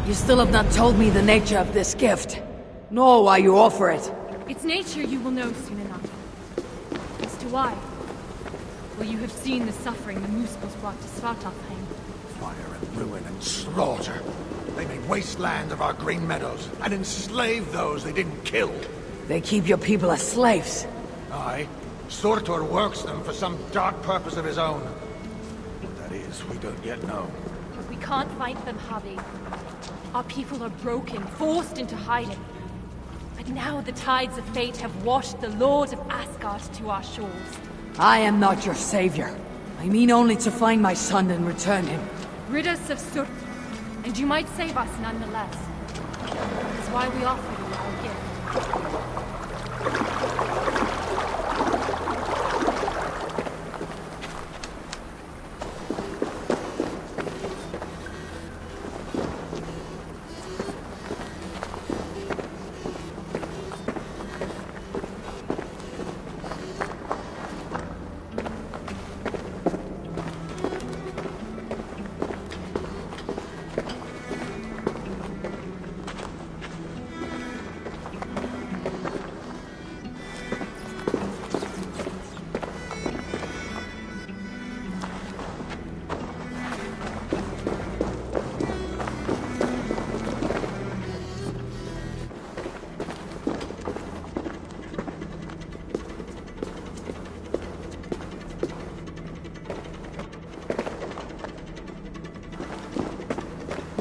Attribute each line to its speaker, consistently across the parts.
Speaker 1: You still have not told me the nature of this gift, nor why you offer it.
Speaker 2: Its nature you will know soon enough. As to why, well, you have seen the suffering the Muspels brought to Svartalfheim.
Speaker 3: Fire and ruin and slaughter. They made wasteland of our green meadows, and enslaved those they didn't kill.
Speaker 1: They keep your people as slaves.
Speaker 3: Aye. Surtur works them for some dark purpose of his own. What that is, we don't yet know.
Speaker 2: We can't fight them, Javi. Our people are broken, forced into hiding. But now the tides of fate have washed the Lord of Asgard to our shores.
Speaker 1: I am not your savior. I mean only to find my son and return him.
Speaker 2: Rid us of Surtur, and you might save us nonetheless. That is why we offer you our gift.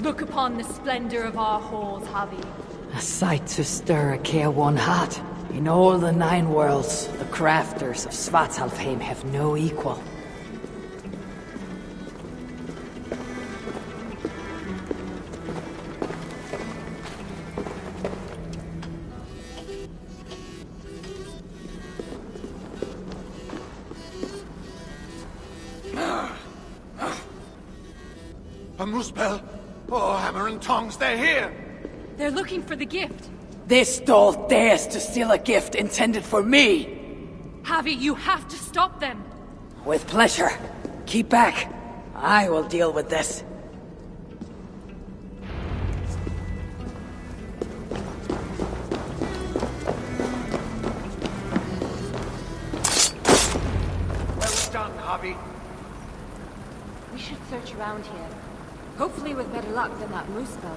Speaker 2: Look upon the splendor of our halls, Javi.
Speaker 1: A sight to stir a careworn heart. In all the 9 worlds, the crafters of Svartalfheim have no equal.
Speaker 3: A Muspel? Oh, hammer and tongs, they're here!
Speaker 2: They're looking for the gift.
Speaker 1: This doll dares to steal a gift intended for me!
Speaker 2: Javi, you have to stop them!
Speaker 1: With pleasure. Keep back. I will deal with this.
Speaker 3: Well done, Javi.
Speaker 4: We should search around here. Hopefully with better luck than that Muspel.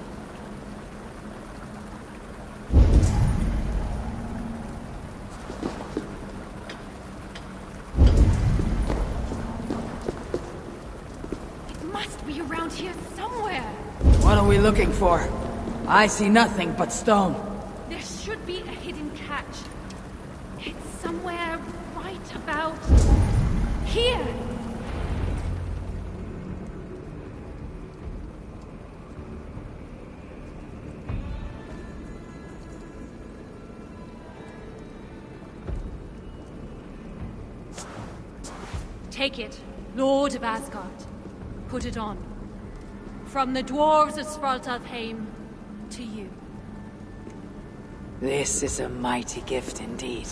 Speaker 2: It must be around here somewhere.
Speaker 1: What are we looking for? I see nothing but stone.
Speaker 2: There should be a hidden catch. It's somewhere right about here. Take it, Lord of Asgard. Put it on. From the dwarves of Svartalfheim to you.
Speaker 1: This is a mighty gift indeed.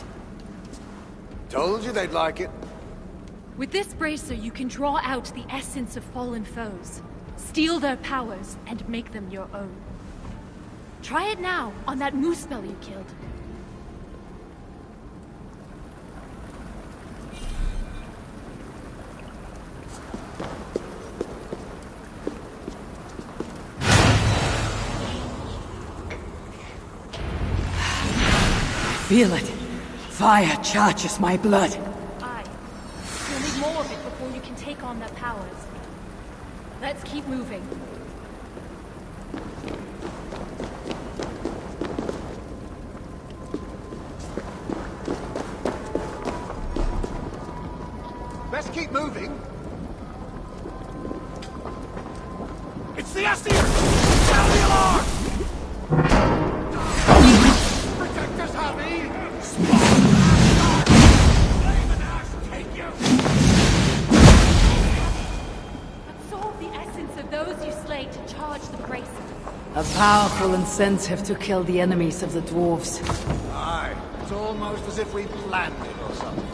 Speaker 3: Told you they'd like it.
Speaker 2: With this bracer, you can draw out the essence of fallen foes, steal their powers, and make them your own. Try it now on that Muspel you killed.
Speaker 1: Feel it. Fire charges my blood.
Speaker 2: Aye. You'll need more of it before you can take on their powers. Let's keep moving.
Speaker 3: Best keep moving. It's the Asir! Sound the alarm! Protect us, Javi! Flame and ash take you!
Speaker 2: Absorb the essence of those you slay to charge the bracer.
Speaker 1: A powerful incentive to kill the enemies of the dwarves.
Speaker 3: Aye, it's almost as if we planned it or something.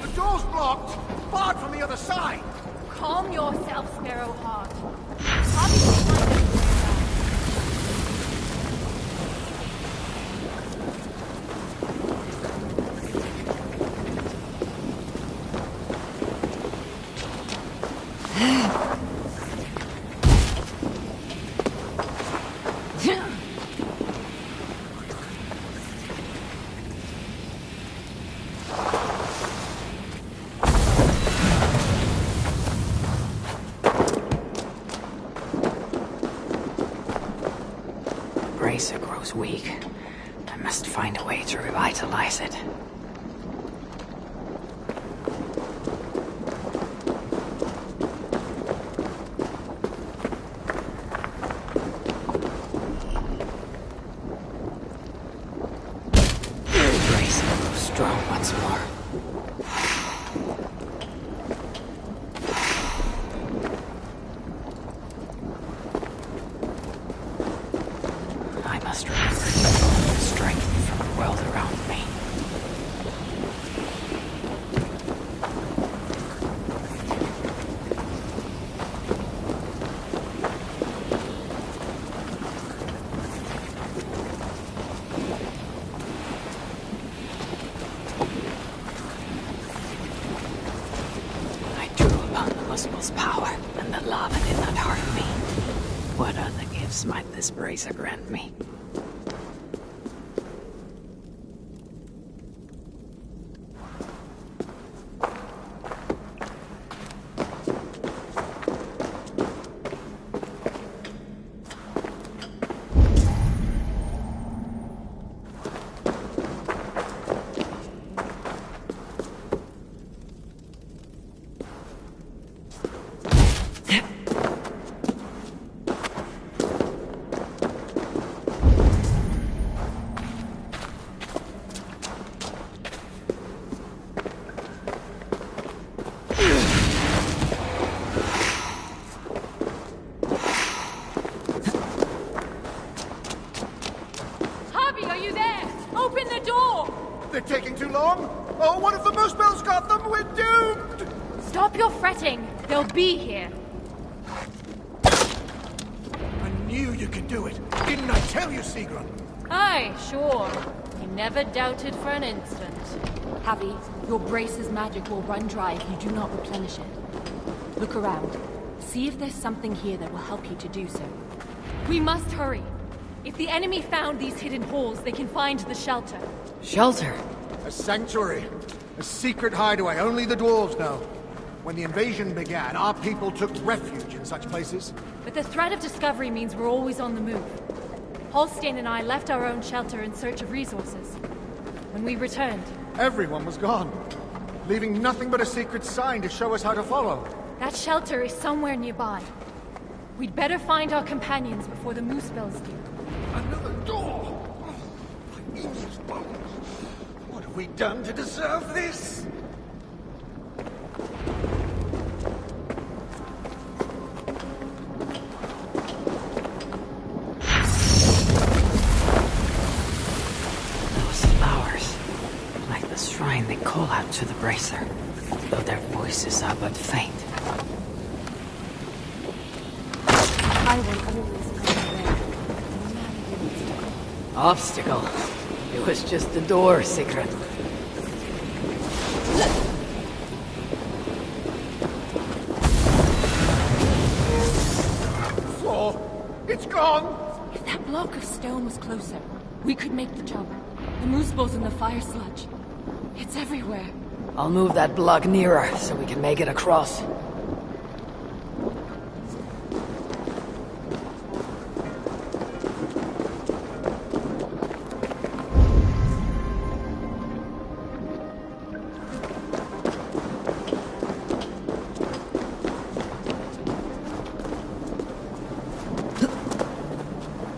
Speaker 3: The door's blocked! Barred from the other side!
Speaker 2: Calm yourself, Sparrowheart. Harvey will find us a way around.
Speaker 1: Bracer grows weak. I must find a way to revitalize it. Bracer grows strong once more. I must remember to pull the strength from the world around me. I drew upon the Muspel's power, and the lava did not harm me. What other gifts might this bracer grant me?
Speaker 2: Harvey, are you there? Open the door!
Speaker 3: They're taking too long? Oh, what if the Moosebells got them? We're doomed!
Speaker 2: Stop your fretting. They'll be here.
Speaker 3: I knew you could do it. Didn't I tell you, Sigrun?
Speaker 2: Aye, sure. I never doubted for an instant.
Speaker 4: Javi, your brace's magic will run dry if you do not replenish it. Look around. See if there's something here that will help you to do so.
Speaker 2: We must hurry. If the enemy found these hidden halls, they can find the shelter.
Speaker 1: Shelter?
Speaker 3: A sanctuary. A secret hideaway only the dwarves know. When the invasion began, our people took refuge in such places.
Speaker 2: But the threat of discovery means we're always on the move. Holstein and I left our own shelter in search of resources. When we returned,
Speaker 3: Everyone was gone, leaving nothing but a secret sign to show us how to follow.
Speaker 2: that shelter is somewhere nearby. We'd better find our companions before the Moosebells do.
Speaker 3: Another door! Oh, my English bones. What have we done to deserve this?
Speaker 1: Those flowers. Like the shrine they call out to the bracer. Though their voices are but faint.
Speaker 4: I will always come there. No matter the obstacle.
Speaker 1: Obstacle. It was just the door, Sigrid.
Speaker 3: Floor! It's gone!
Speaker 4: If that block of stone was closer, we could make the jump. The moose balls in the fire sludge. It's everywhere.
Speaker 1: I'll move that block nearer so we can make it across.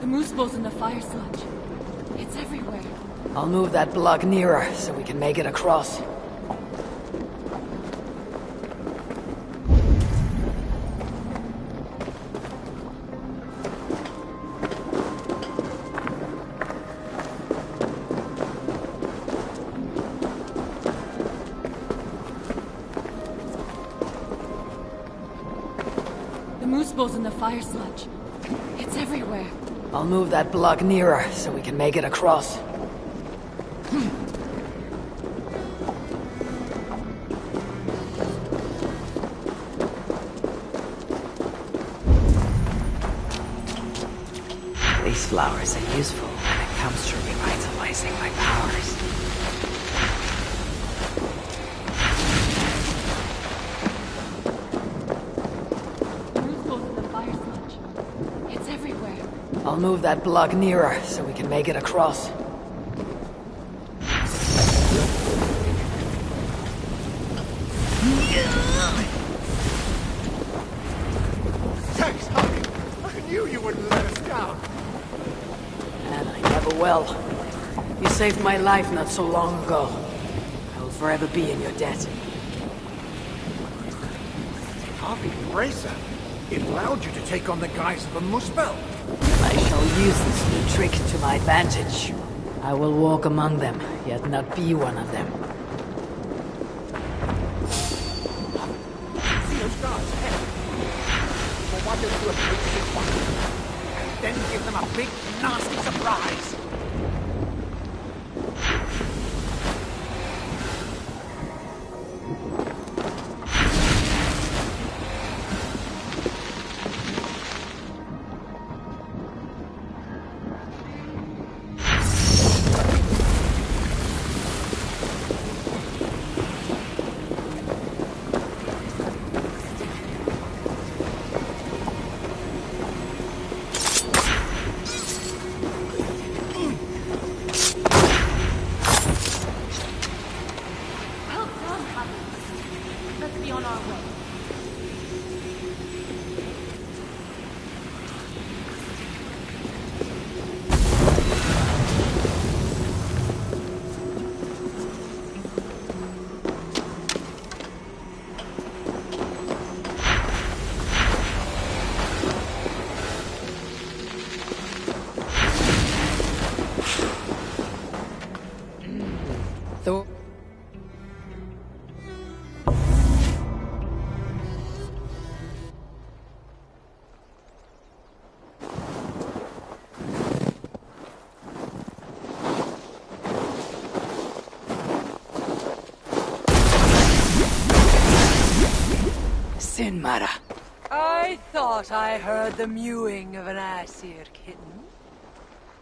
Speaker 4: The moose balls in the fire sludge. It's everywhere.
Speaker 1: I'll move that block nearer so we can make it across.
Speaker 2: Mooseball's in the fire sludge. It's everywhere.
Speaker 1: I'll move that block nearer so we can make it across. These flowers are useful when it comes to revitalizing my powers.
Speaker 2: Mooseball's in the fire sludge. It's everywhere.
Speaker 1: I'll move that block nearer so we can make it across.
Speaker 3: Thanks, honey. I knew you wouldn't let us down.
Speaker 1: And I never will. You saved my life not so long ago. I will forever be in your debt.
Speaker 3: Harvey Bracer. It allowed you to take on the guise of a Muspel.
Speaker 1: I shall use this new trick to my advantage. I will walk among them, yet not be one of them.
Speaker 3: See those guards ahead? Well, why don't you approach this one? And then give them a big, nasty surprise.
Speaker 2: Well done, Harry. Let's be on our way.
Speaker 1: Though Sinmara.
Speaker 5: I thought I heard the mewing of an Aesir kitten.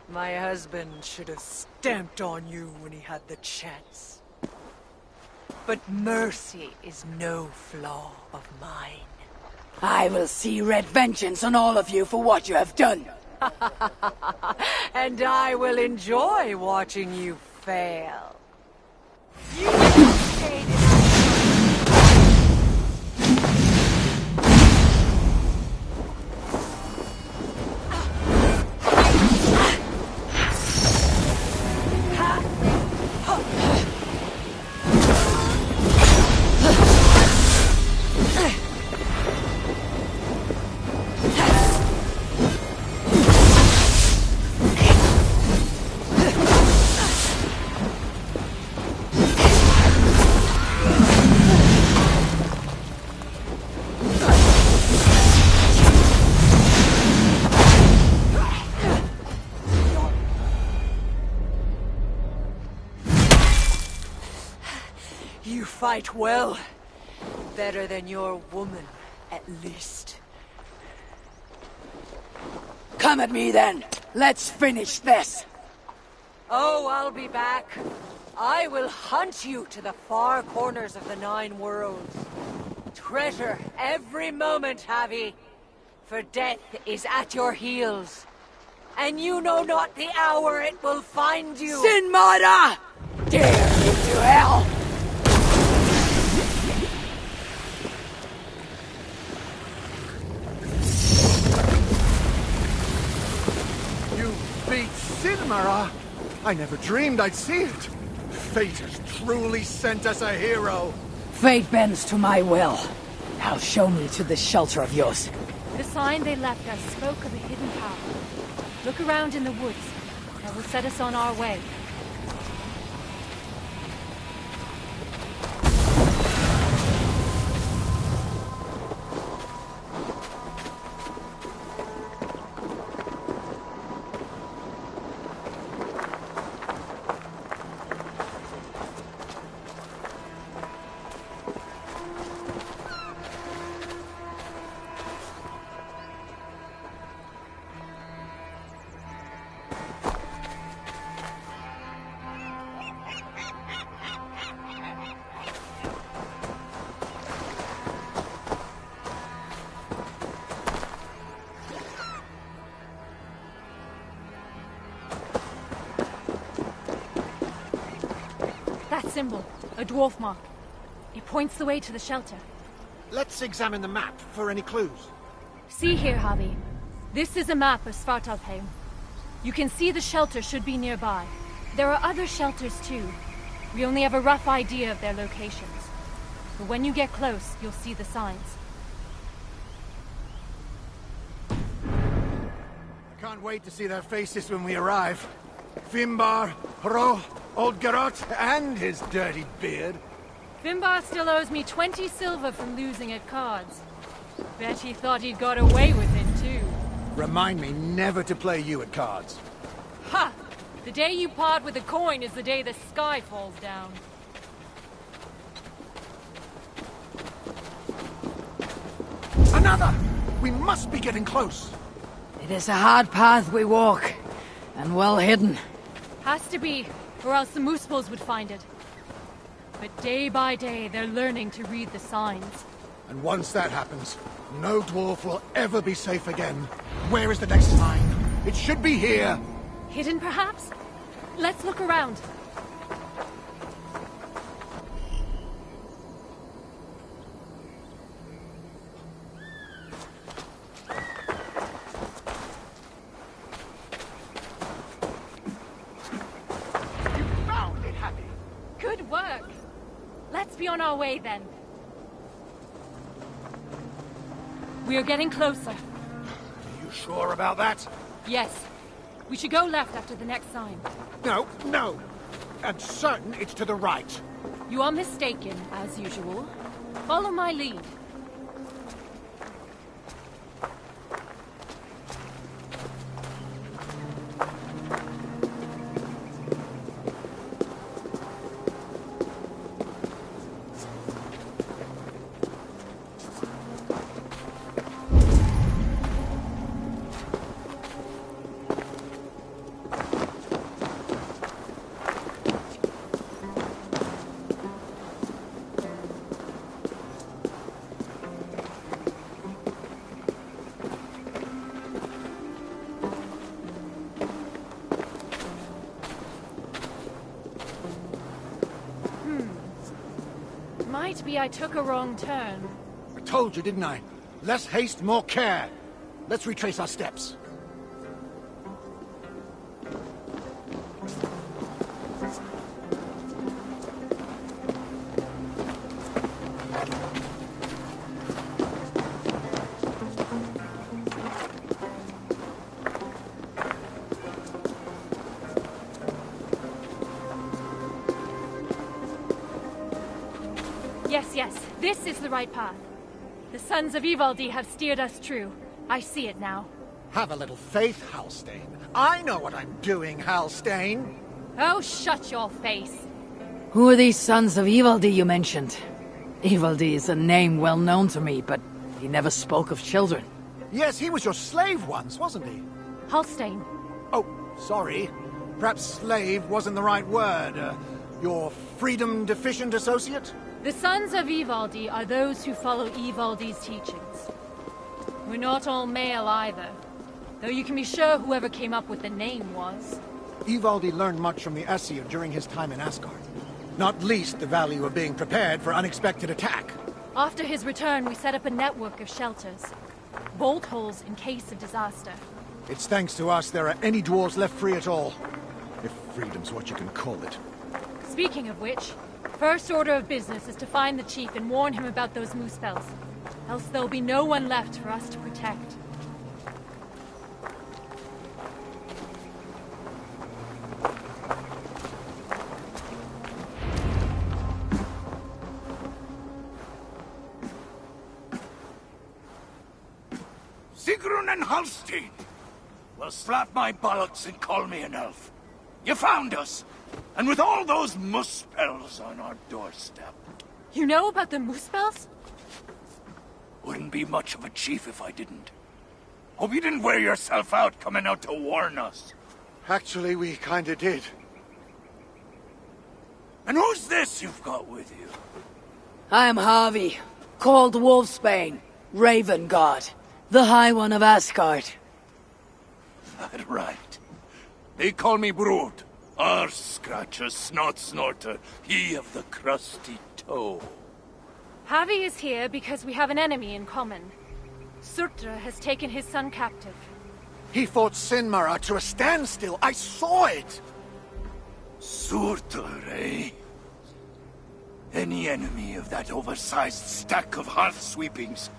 Speaker 5: My husband should have stamped on you when he had the chance. But mercy is no flaw of mine.
Speaker 1: I will see red vengeance on all of you for what you have done.
Speaker 5: And I will enjoy watching you fail. You stayed in You fight well. Better than your woman, at least.
Speaker 1: Come at me then. Let's finish this.
Speaker 5: Oh, I'll be back. I will hunt you to the far corners of the 9 worlds. Treasure every moment, Javi. For death is at your heels. And you know not the hour it will find you.
Speaker 1: Sinmara! Dare you to hell!
Speaker 3: You beat Sinmara? I never dreamed I'd see it. Fate has truly sent us a hero.
Speaker 1: Fate bends to my will. Now show me to this shelter of yours.
Speaker 2: The sign they left us spoke of a hidden power. Look around in the woods. That will set us on our way. symbol, a dwarf mark. It points the way to the shelter.
Speaker 3: Let's examine the map for any clues.
Speaker 2: See here, Javi. This is a map of Svartalfheim. You can see the shelter should be nearby. There are other shelters too. We only have a rough idea of their locations. But when you get close, you'll see the signs.
Speaker 3: I can't wait to see their faces when we arrive. Fimbar, Hro, old Garot, and his dirty beard.
Speaker 2: Fimbar still owes me 20 silver from losing at cards. Bet he thought he'd got away with it too.
Speaker 3: Remind me never to play you at cards.
Speaker 2: Ha! The day you part with a coin is the day the sky falls down.
Speaker 3: Another! We must be getting close.
Speaker 1: It is a hard path we walk, and well hidden.
Speaker 2: Has to be, or else the Moosepals would find it. But day by day, they're learning to read the signs.
Speaker 3: And once that happens, no dwarf will ever be safe again. Where is the next sign? It should be here.
Speaker 2: Hidden, perhaps? Let's look around.
Speaker 3: You found it, Happy.
Speaker 2: Good work! Let's be on our way then. We are getting closer.
Speaker 3: Are you sure about that?
Speaker 2: Yes. We should go left after the next sign.
Speaker 3: No, no. I'm certain it's to the right.
Speaker 2: You are mistaken, as usual. Follow my lead. Might be I took a wrong turn.
Speaker 3: I told you, didn't I? Less haste, more care. Let's retrace our steps.
Speaker 2: Yes, this is the right path. The sons of Ivaldi have steered us true. I see it now.
Speaker 3: Have a little faith, Halstein. I know what I'm doing, Halstein.
Speaker 2: Oh, shut your face.
Speaker 1: Who are these sons of Ivaldi you mentioned? Ivaldi is a name well known to me, but he never spoke of children.
Speaker 3: Yes, he was your slave once, wasn't he?
Speaker 2: Halstein.
Speaker 3: Oh, sorry. Perhaps slave wasn't the right word. Your freedom-deficient associate?
Speaker 2: The sons of Ivaldi are those who follow Ivaldi's teachings. We're not all male either, though you can be sure whoever came up with the name was.
Speaker 3: Ivaldi learned much from the Aesir during his time in Asgard. Not least the value of being prepared for unexpected attack.
Speaker 2: After his return, we set up a network of shelters. Bolt holes in case of disaster.
Speaker 3: It's thanks to us there are any dwarves left free at all. If freedom's what you can call it.
Speaker 2: Speaking of which, first order of business is to find the chief and warn him about those moose spells. Else there'll be no one left for us to protect.
Speaker 6: Sigrun and Halstein! Well, slap my bollocks and call me an elf. You found us! And with all those moose spells on our doorstep.
Speaker 2: You know about the moose spells?
Speaker 6: Wouldn't be much of a chief if I didn't. Hope you didn't wear yourself out coming out to warn us.
Speaker 3: Actually, we kinda did.
Speaker 6: And who's this you've got with you?
Speaker 1: I am Harvey, called Wolfsbane, Raven God, the High One of Asgard.
Speaker 6: That right. They call me Brood. Our scratcher, snot snorter, he of the crusty toe.
Speaker 2: Javi is here because we have an enemy in common. Surtra has taken his son captive.
Speaker 3: He fought Sinmara to a standstill. I saw it!
Speaker 6: Surtur, eh? Any enemy of that oversized stack of hearth sweepings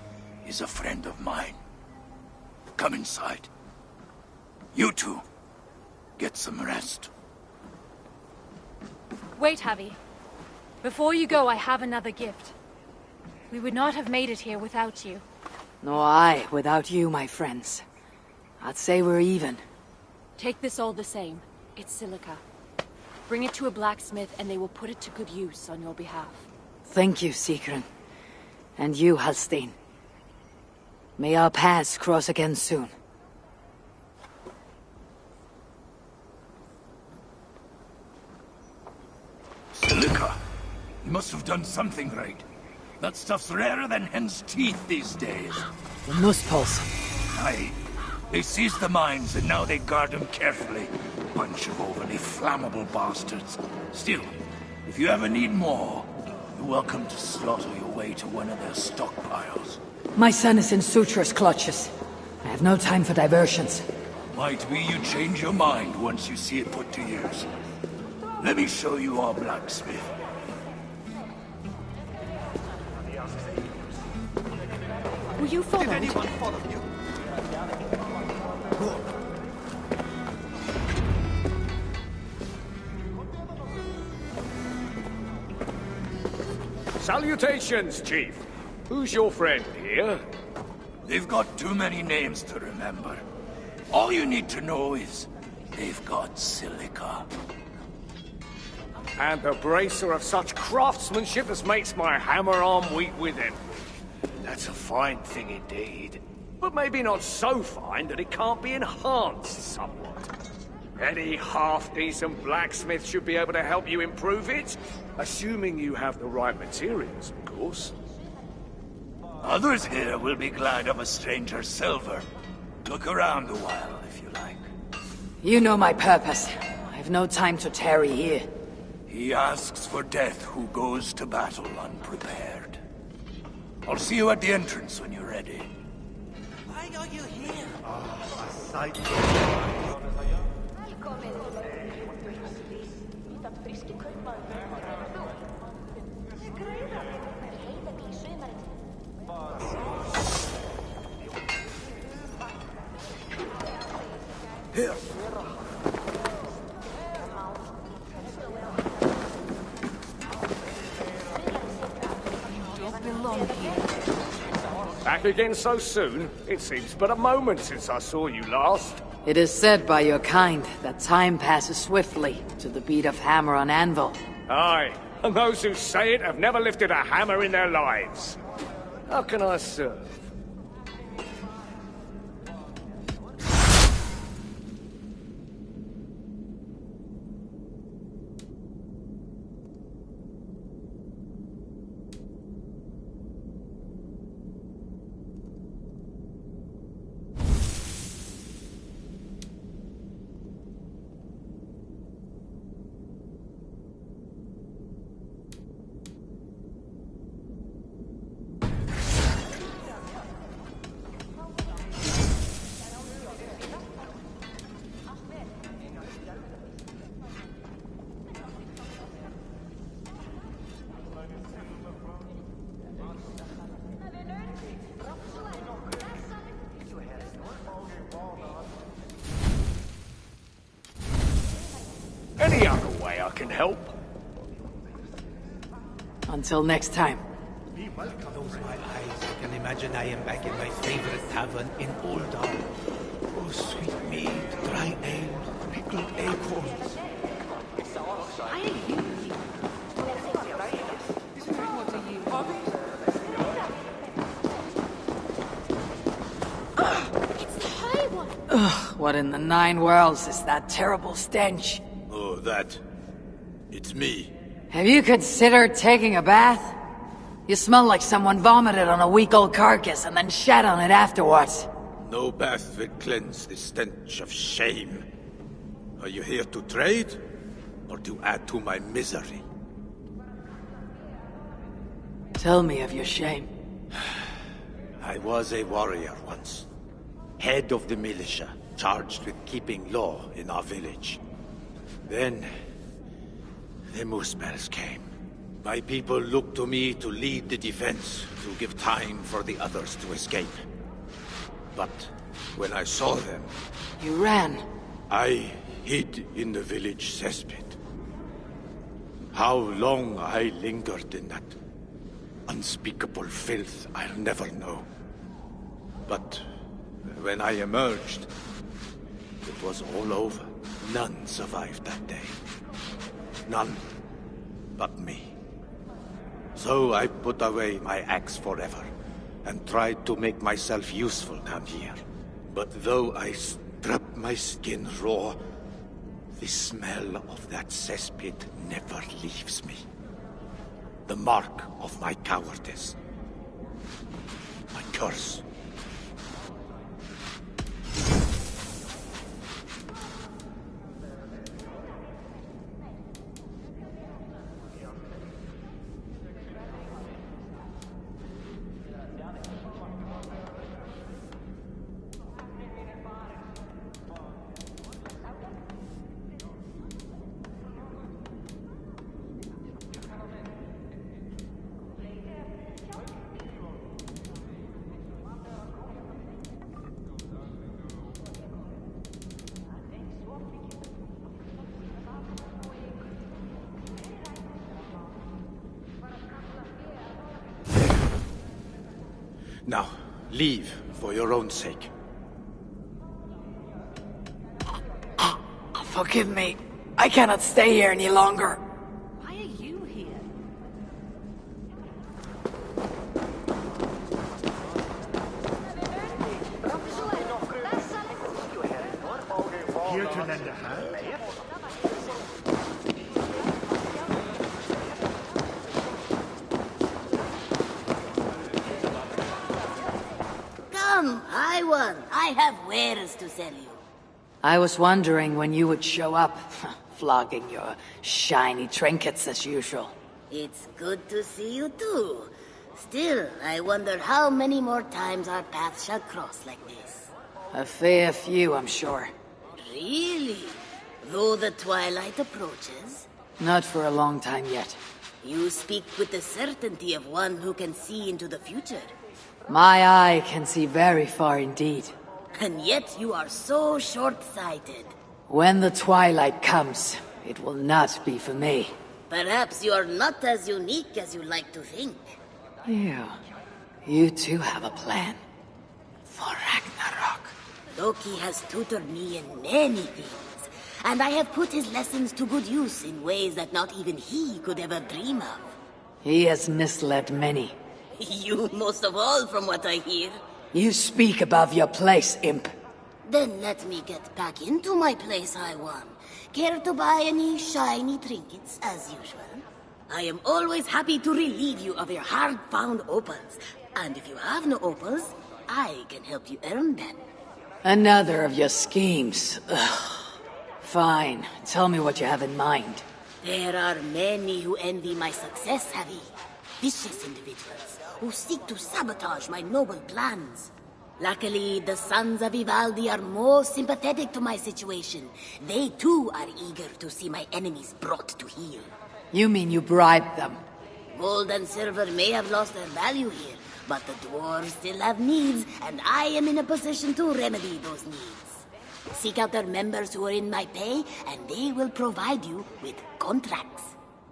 Speaker 6: is a friend of mine. Come inside. You two, get some rest.
Speaker 2: Wait, Javi. Before you go, I have another gift. We would not have made it here without you.
Speaker 1: Nor I without you, my friends. I'd say we're even.
Speaker 4: Take this all the same. It's silica. Bring it to a blacksmith and they will put it to good use on your behalf.
Speaker 1: Thank you, Sigrun. And you, Halstein. May our paths cross again soon.
Speaker 6: Silica? You must have done something right. That stuff's rarer than hen's teeth these days.
Speaker 1: The Nuspulse.
Speaker 6: Aye. They seized the mines and now they guard them carefully. Bunch of overly flammable bastards. Still, if you ever need more, you're welcome to slaughter your way to one of their stockpiles.
Speaker 1: My son is in Sutra's clutches. I have no time for diversions.
Speaker 6: Might be you change your mind once you see it put to use. Let me show you our blacksmith.
Speaker 4: Were you followed?
Speaker 3: Did anyone follow you?
Speaker 7: Salutations, Chief. Who's your friend here?
Speaker 6: They've got too many names to remember. All you need to know is they've got silica.
Speaker 7: And the bracer of such craftsmanship as makes my hammer arm weak within. That's a fine thing indeed. But maybe not so fine that it can't be enhanced somewhat. Any half-decent blacksmith should be able to help you improve it. Assuming you have the right materials, of course.
Speaker 6: Others here will be glad of a stranger's silver. Look around a while, if you like.
Speaker 1: You know my purpose. I have no time to tarry here.
Speaker 6: He asks for death who goes to battle unprepared. I'll see you at the entrance when you're ready.
Speaker 8: Why are you here?
Speaker 3: A sight.
Speaker 6: Here.
Speaker 7: Back again so soon? It seems but a moment since I saw you last.
Speaker 1: It is said by your kind that time passes swiftly to the beat of hammer on anvil.
Speaker 7: Aye, and those who say it have never lifted a hammer in their lives. How can I serve? Any other way I can help?
Speaker 1: Until next time.
Speaker 8: Close my eyes, I can imagine I am back in my favorite tavern in Old Town. Oh, sweet meat, dry ale, pickled acorns.
Speaker 1: Ugh, what in the 9 worlds is that terrible stench?
Speaker 9: Oh, that. It's me.
Speaker 1: Have you considered taking a bath? You smell like someone vomited on a week-old carcass and then shat on it afterwards.
Speaker 9: No bath will cleanse the stench of shame. Are you here to trade? or to add to my misery.
Speaker 1: Tell me of your shame.
Speaker 9: I was a warrior once. Head of the militia, charged with keeping law in our village. Then, the Muspels came. My people looked to me to lead the defense, to give time for the others to escape. But when I saw them...
Speaker 1: You ran.
Speaker 9: I hid in the village cesspit. How long I lingered in that unspeakable filth, I'll never know. But when I emerged, it was all over. None survived that day. None but me. So I put away my axe forever, and tried to make myself useful down here. But though I strip my skin raw, the smell of that cesspit never leaves me. The mark of my cowardice. My curse. Now, leave for your own sake.
Speaker 1: Forgive me. I cannot stay here any longer.
Speaker 4: Why are you here?
Speaker 3: Here to lend a hand?
Speaker 10: Come, I won. I have wares to sell you.
Speaker 1: I was wondering when you would show up, flogging your shiny trinkets as usual.
Speaker 10: It's good to see you too. Still, I wonder how many more times our paths shall cross like this.
Speaker 1: A fair few, I'm sure.
Speaker 10: Really? Though the twilight approaches?
Speaker 1: Not for a long time yet.
Speaker 10: You speak with the certainty of one who can see into the future.
Speaker 1: My eye can see very far indeed.
Speaker 10: And yet you are so short-sighted.
Speaker 1: When the twilight comes, it will not be for me.
Speaker 10: Perhaps you are not as unique as you like to think.
Speaker 1: You too have a plan. For Ragnarok.
Speaker 10: Loki has tutored me in many things, and I have put his lessons to good use in ways that not even he could ever dream of.
Speaker 1: He has misled many.
Speaker 10: You most of all, from what I hear.
Speaker 1: You speak above your place, imp.
Speaker 10: Then let me get back into my place, I won. Care to buy any shiny trinkets, as usual? I am always happy to relieve you of your hard-found opals. And if you have no opals, I can help you earn them.
Speaker 1: Another of your schemes. Ugh. Fine. Tell me what you have in mind.
Speaker 10: There are many who envy my success, Harry. Vicious individuals who seek to sabotage my noble plans. Luckily, the sons of Vivaldi are more sympathetic to my situation. They too are eager to see my enemies brought to heel.
Speaker 1: You mean you bribed them?
Speaker 10: Gold and silver may have lost their value here, but the dwarves still have needs, and I am in a position to remedy those needs. Seek out their members who are in my pay, and they will provide you with contracts.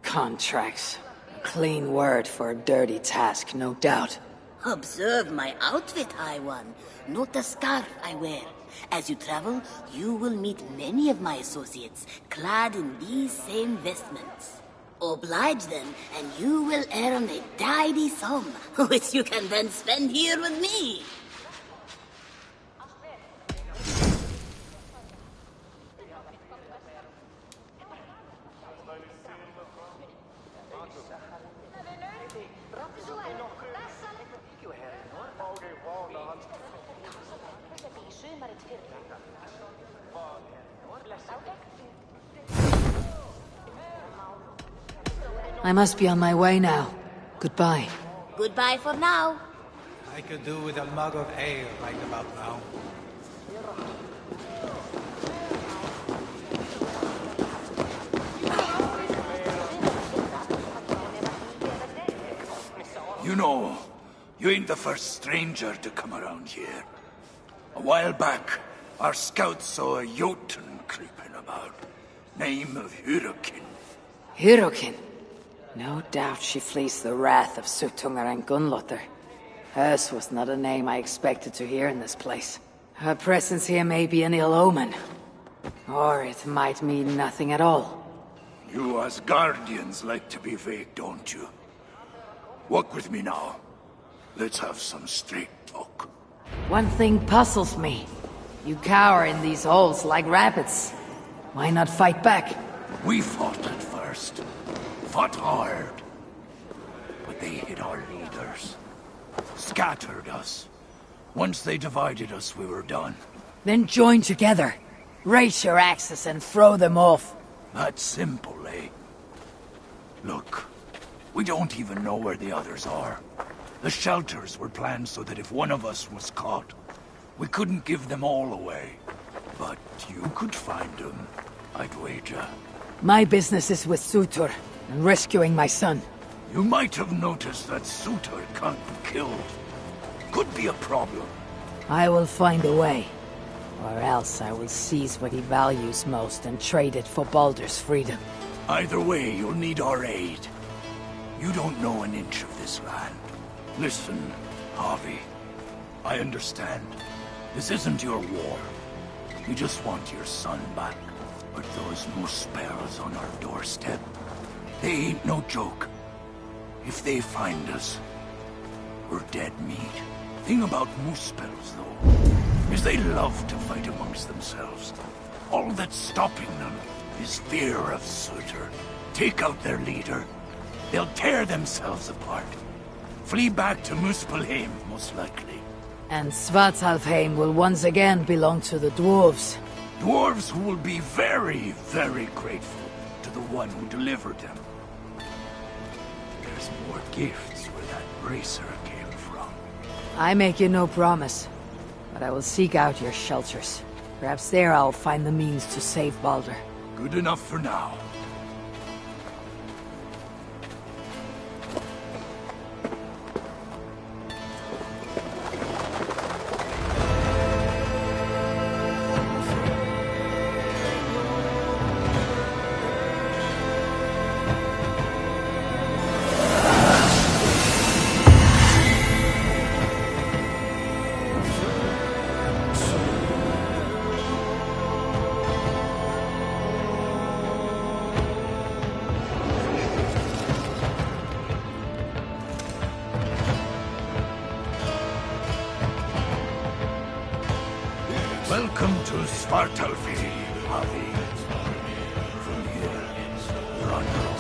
Speaker 1: Contracts. A clean word for a dirty task, no doubt.
Speaker 10: Observe my outfit, High One. Note the scarf I wear. As you travel, you will meet many of my associates, clad in these same vestments. Oblige them, and you will earn a tidy sum, which you can then spend here with me.
Speaker 1: I must be on my way now. Goodbye.
Speaker 10: Goodbye for now.
Speaker 8: I could do with a mug of ale right about now.
Speaker 6: You know, you ain't the first stranger to come around here. A while back, our scouts saw a Jotun creeping about. Name of Hurricane.
Speaker 1: Hirokin. No doubt she flees the wrath of Sutungar and Gunnlotter. Hers was not a name I expected to hear in this place. Her presence here may be an ill omen. Or it might mean nothing at all.
Speaker 6: You as guardians like to be vague, don't you? Walk with me now. Let's have some straight talk.
Speaker 1: One thing puzzles me. You cower in these holes like rabbits. Why not fight back?
Speaker 6: We fought at first. Fought hard. But they hid our leaders. Scattered us. Once they divided us, we were done.
Speaker 1: Then join together. Raise your axes and throw them off.
Speaker 6: That's simple, eh? Look, we don't even know where the others are. The shelters were planned so that if one of us was caught, we couldn't give them all away. But you could find them, I'd wager.
Speaker 1: My business is with Sutur, and rescuing my son.
Speaker 6: You might have noticed that Sutur can't be killed. Could be a problem.
Speaker 1: I will find a way. Or else I will seize what he values most and trade it for Baldur's freedom.
Speaker 6: Either way, you'll need our aid. You don't know an inch of this land. Listen, Harvey. I understand. This isn't your war. You just want your son back. But those Muspels on our doorstep, they ain't no joke. If they find us, we're dead meat. Thing about Muspels, though, is they love to fight amongst themselves. All that's stopping them is fear of Sutur. Take out their leader, they'll tear themselves apart. Flee back to Muspelheim, most likely.
Speaker 1: And Svartalfheim will once again belong to the dwarves.
Speaker 6: Dwarves who will be very, very grateful to the one who delivered them. There's more gifts where that bracer came from.
Speaker 1: I make you no promise, but I will seek out your shelters. Perhaps there I'll find the means to save Baldur.
Speaker 6: Good enough for now. Welcome to Svartalfheim, Harvey. From here, you're on your own.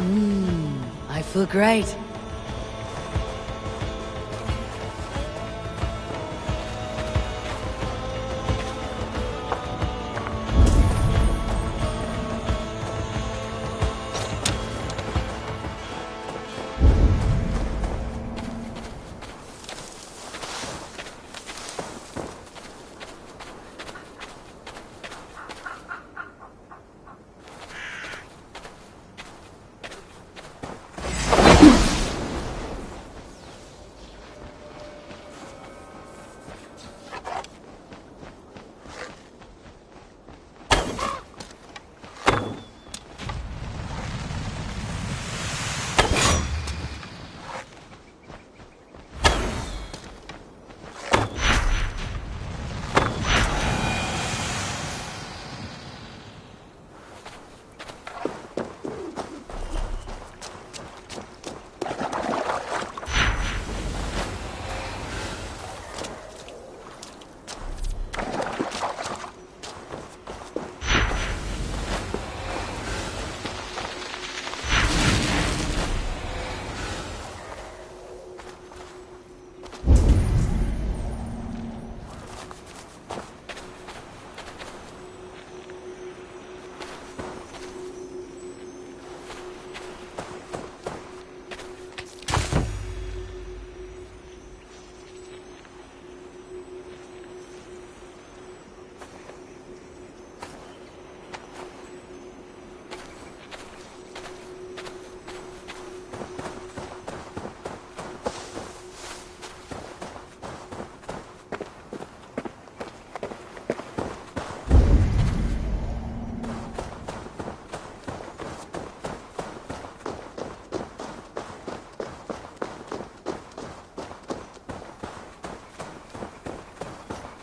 Speaker 1: I feel great.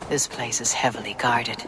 Speaker 1: This place is heavily guarded.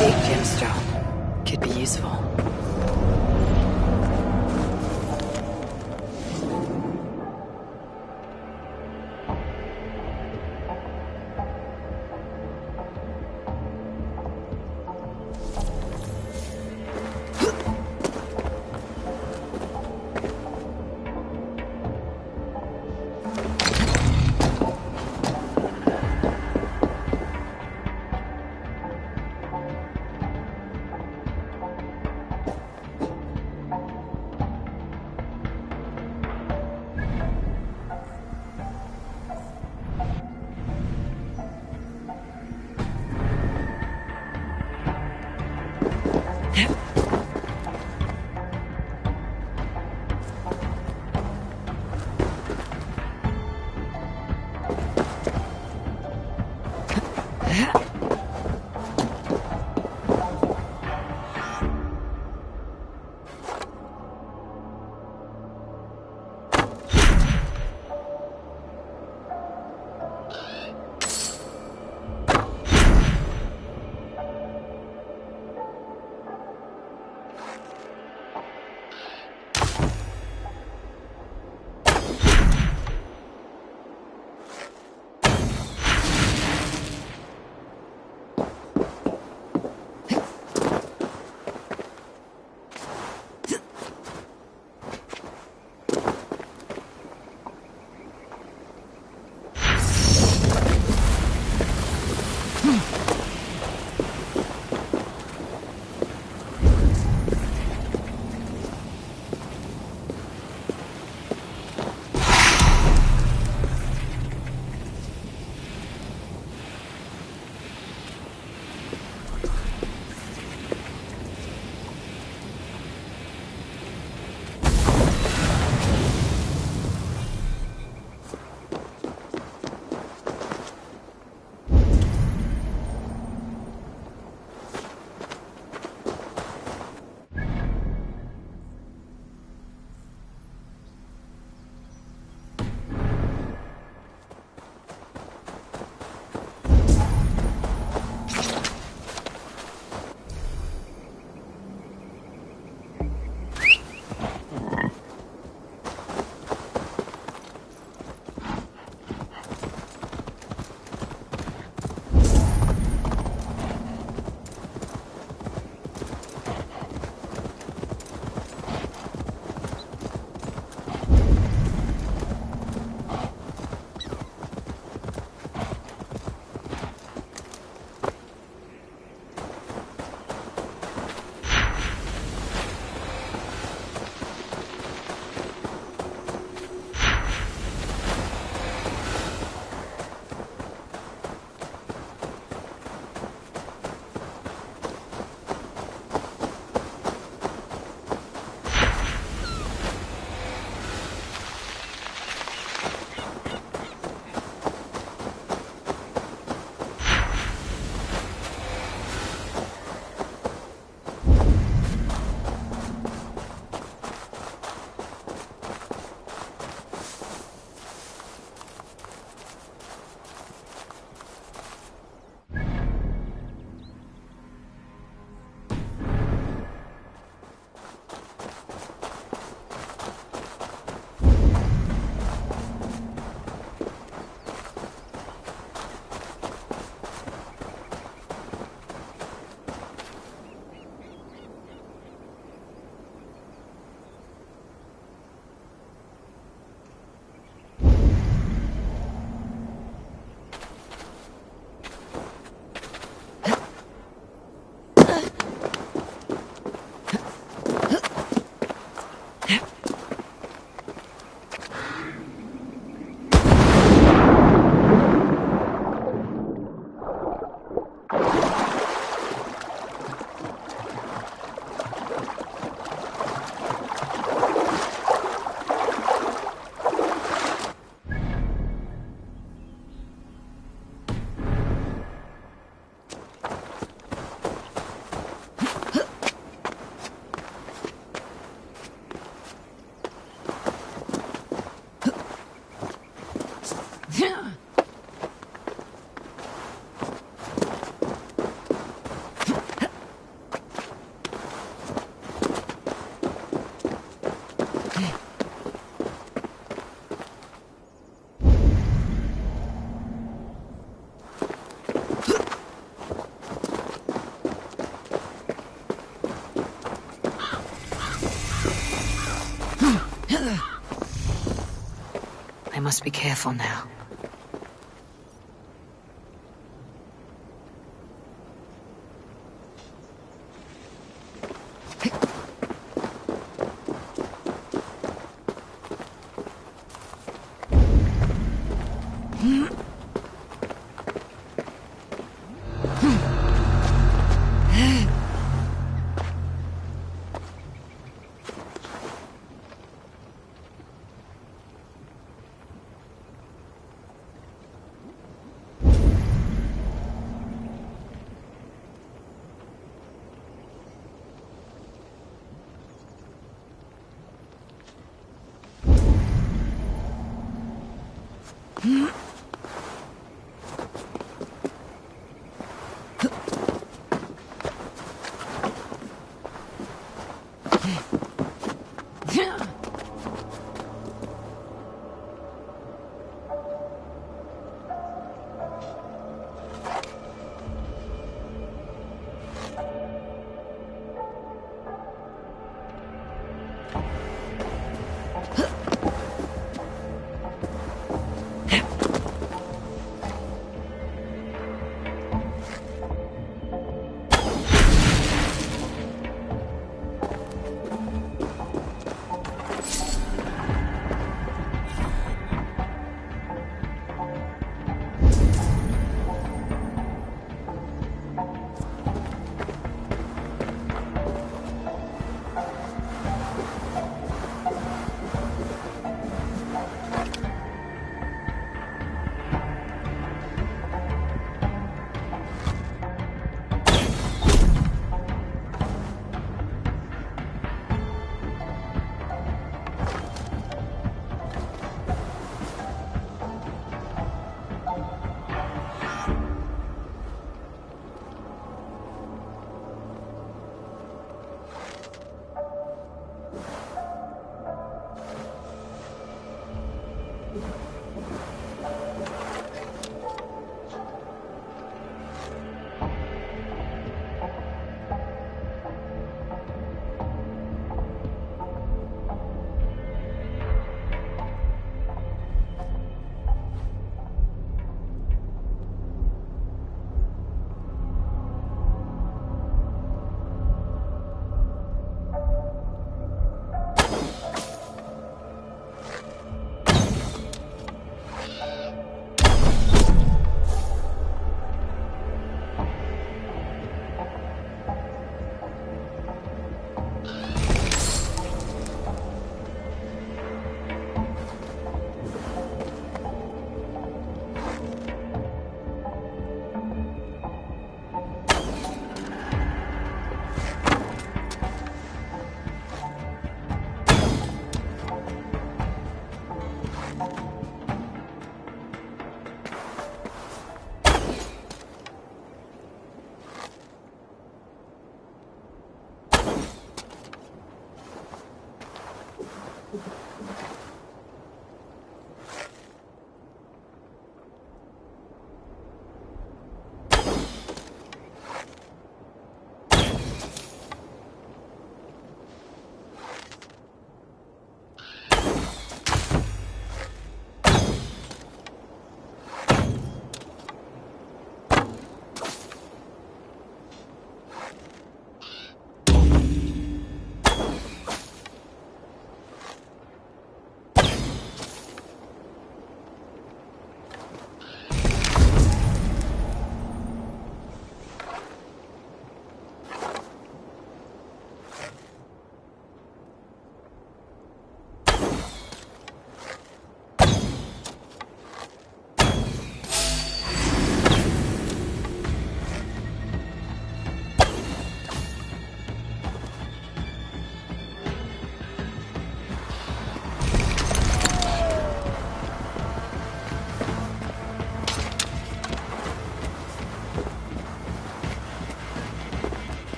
Speaker 1: Big gemstone. Could be useful. must be careful now.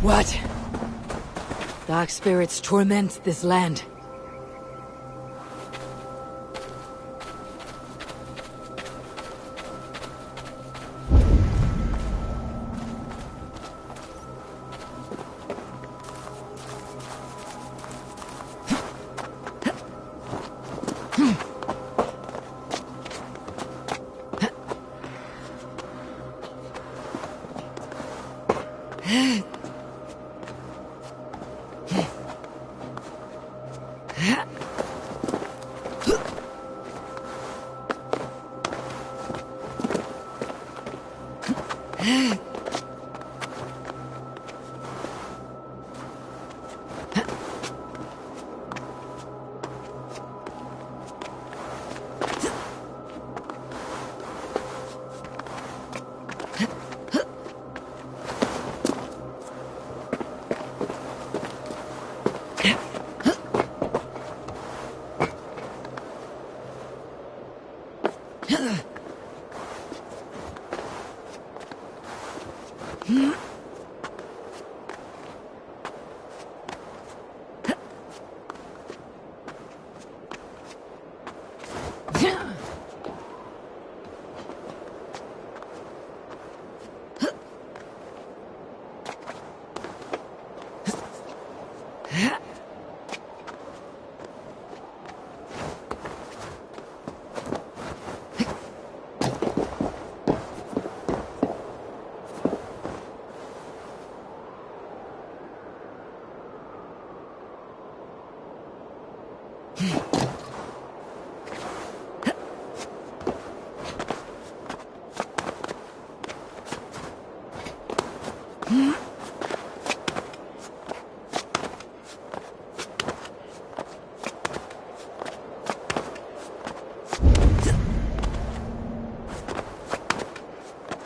Speaker 1: What? Dark spirits torment this land.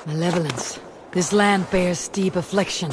Speaker 1: Malevolence. This land bears deep affliction.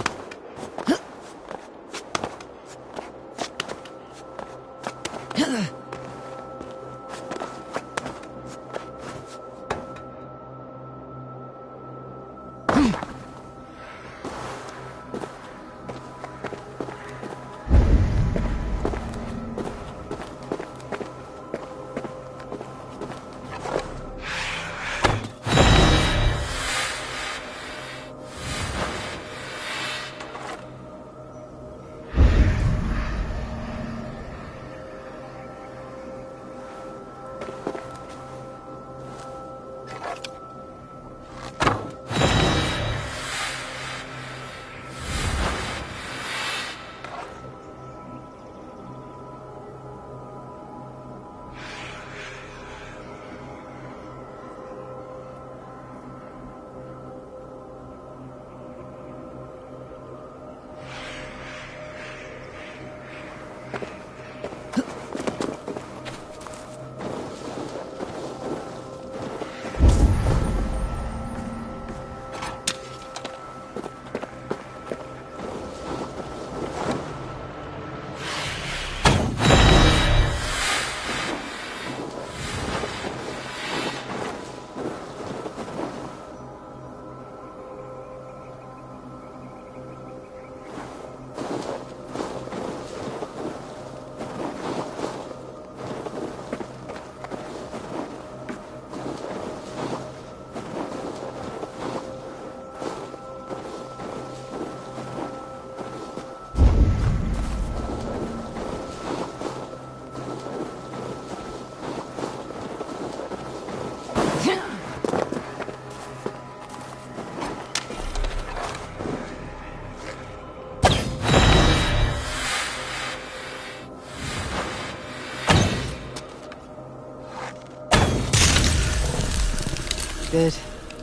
Speaker 1: Good.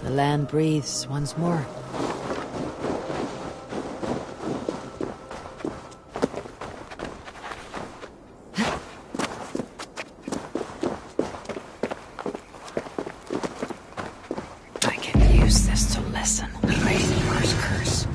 Speaker 1: The land breathes once more. I can use this to lessen Raven's curse.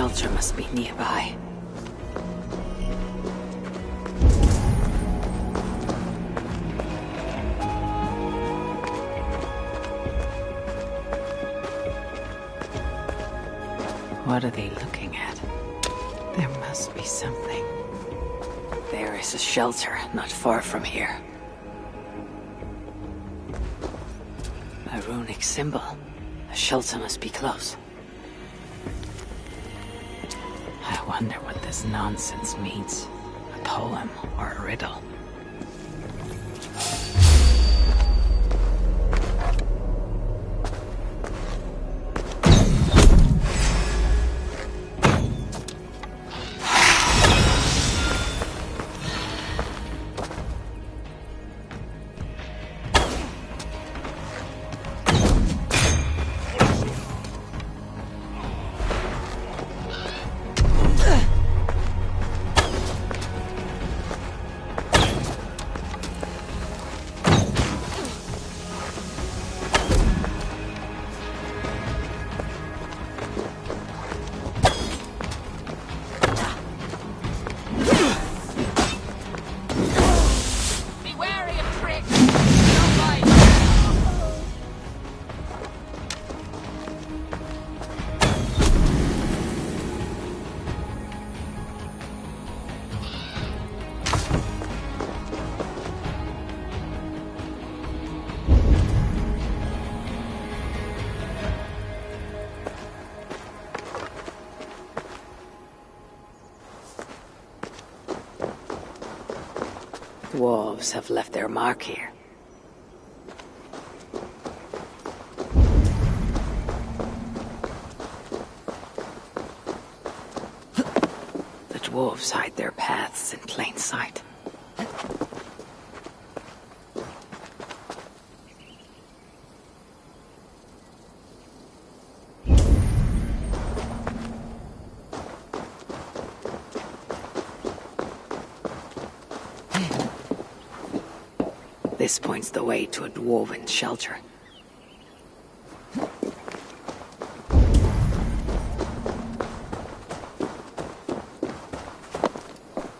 Speaker 1: shelter must be nearby. What are they looking at? There must be something. There is a shelter not far from here. A runic symbol. A shelter must be close. I wonder what this nonsense means. A poem or a riddle. Dwarves have left their mark here. The dwarves hide their paths in plain sight. This points the way to a dwarven shelter.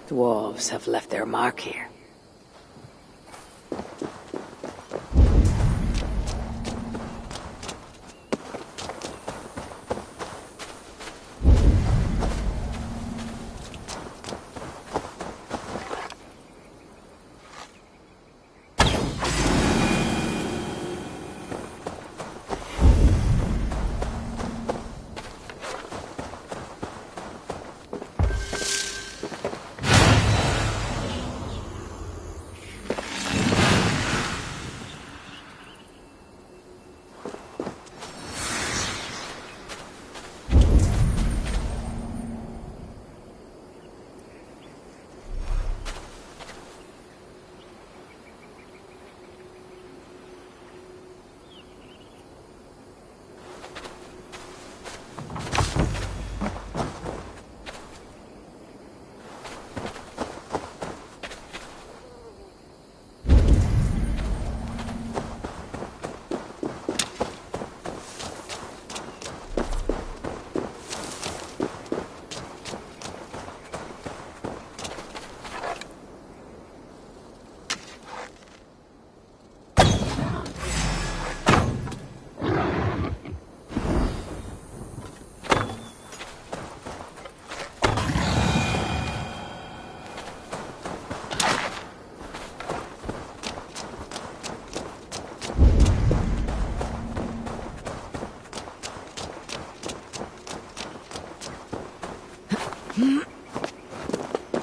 Speaker 1: Dwarves have left their mark here.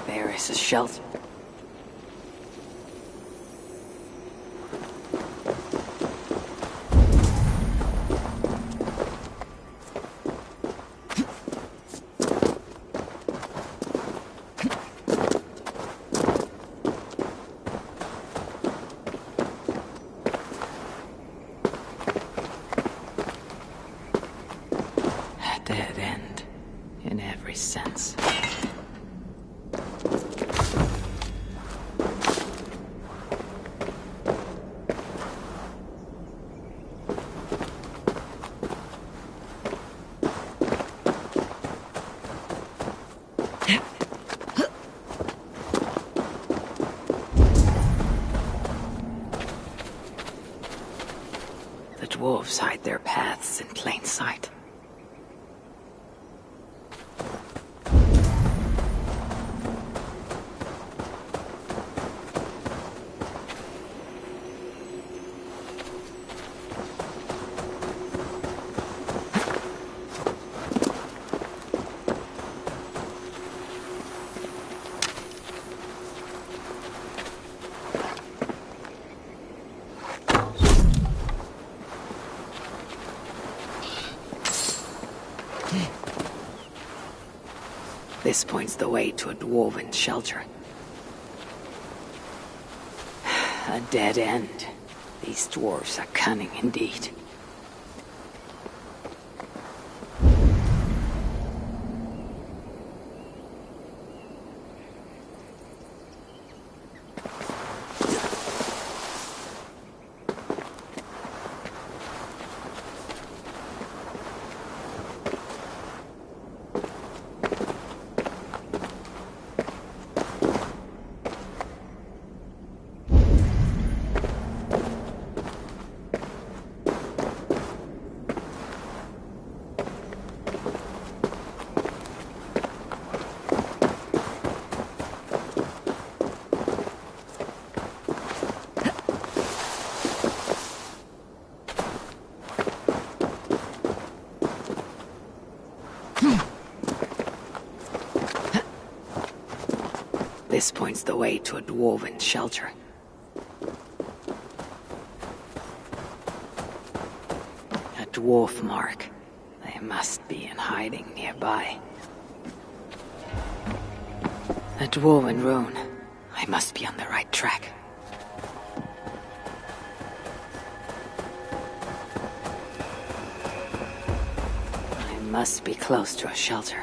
Speaker 1: There is a shelter. A dead end, in every sense. The dwarves hide their paths in plain sight. This points the way to a dwarven shelter. A dead end. These dwarves are cunning indeed. This points the way to a dwarven shelter. A dwarf mark. They must be in hiding nearby. A dwarven rune. I must be on the right track. I must be close to a shelter.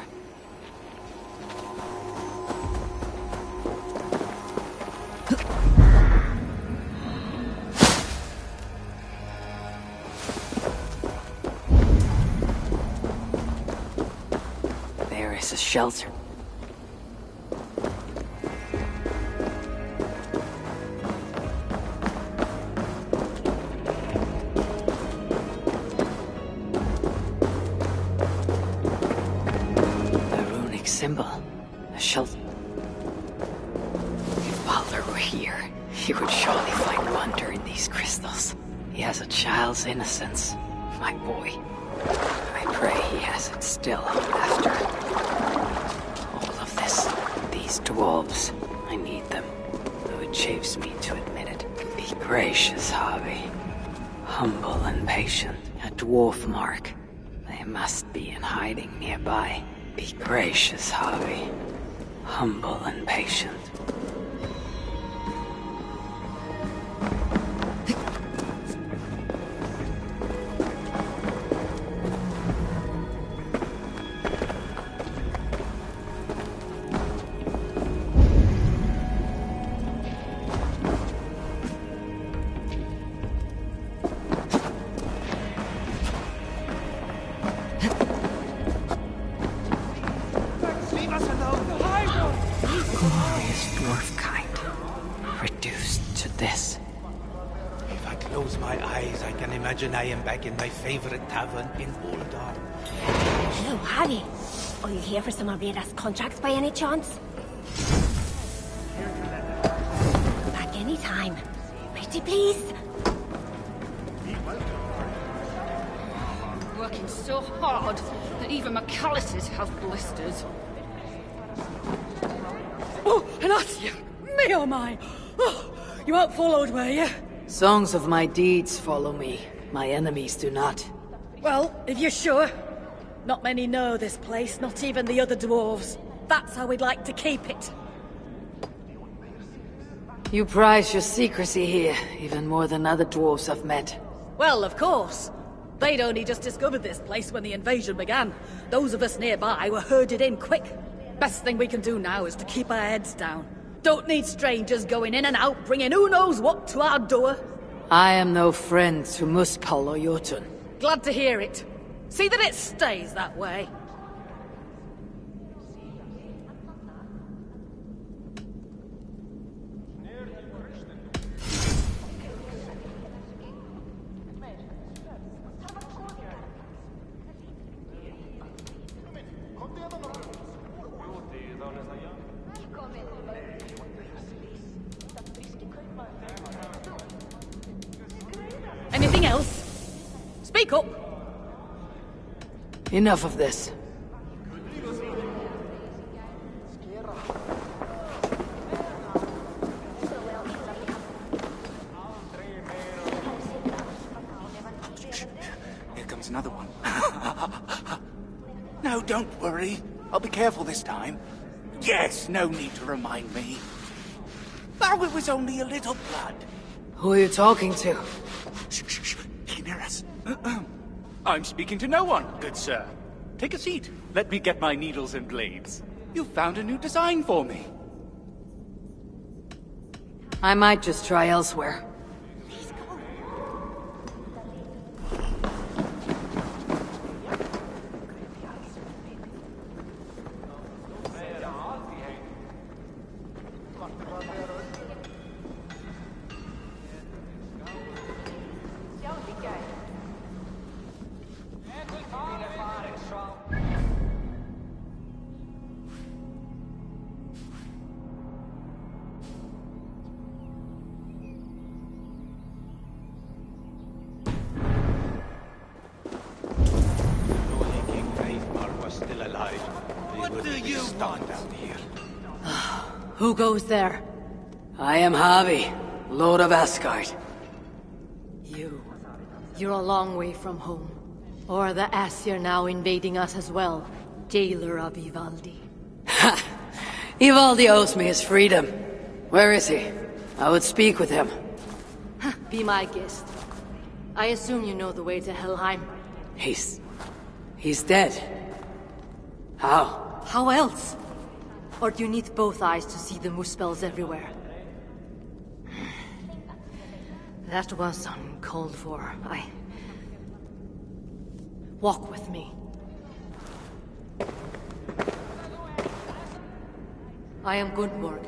Speaker 1: There is a shelter. Symbol. A shelter. If Baldur were here, he would surely find wonder in these crystals. He has a child's innocence, my boy. I pray he has it still after. All of this, these dwarves, I need them, though it chafes me to admit it. Be gracious, Harvey. Humble and patient. A dwarf mark. They must be in hiding nearby. Be gracious, Harvey. Humble and patient.
Speaker 8: I am back in my favorite tavern in Uldar.
Speaker 11: Hello, Harry. Are you here for some of Rada's contracts by any chance? Back any time. Pretty please.
Speaker 12: Working so hard that even McAllister's have blisters.
Speaker 13: Oh, Anasia! Me oh my! Oh, you weren't followed, were you?
Speaker 1: Songs of my deeds follow me. My enemies do not.
Speaker 13: Well, if you're sure. Not many know this place, not even the other dwarves. That's how we'd like to keep it.
Speaker 1: You prize your secrecy here, even more than other dwarves I've met.
Speaker 13: Well, of course. They'd only just discovered this place when the invasion began. Those of us nearby were herded in quick. Best thing we can do now is to keep our heads down. Don't need strangers going in and out, bringing who knows what to our door.
Speaker 1: I am no friend to Muspel or Jotun.
Speaker 13: Glad to hear it. See that it stays that way. Anything else? Speak up!
Speaker 1: Enough of this.
Speaker 6: Here comes another one. No, don't worry. I'll be careful this time. Yes, no need to remind me. Oh, it was only a little blood.
Speaker 1: Who are you talking to?
Speaker 6: Shh, shh, shh. He near us. I'm speaking to no one, good sir. Take a seat. Let me get my needles and blades. You found a new design for me.
Speaker 1: I might just try elsewhere. Who goes there? I am Havi, Lord of Asgard.
Speaker 14: You're a long way from home. Or the Aesir now invading us as well. Jailer of Ivaldi.
Speaker 1: Ha! Ivaldi owes me his freedom. Where is he? I would speak with him.
Speaker 14: Be my guest. I assume you know the way to Helheim.
Speaker 1: He's dead. How?
Speaker 14: How else? Or do you need both eyes to see the Muspels everywhere? That was uncalled for. Walk with me. I am Gunborg,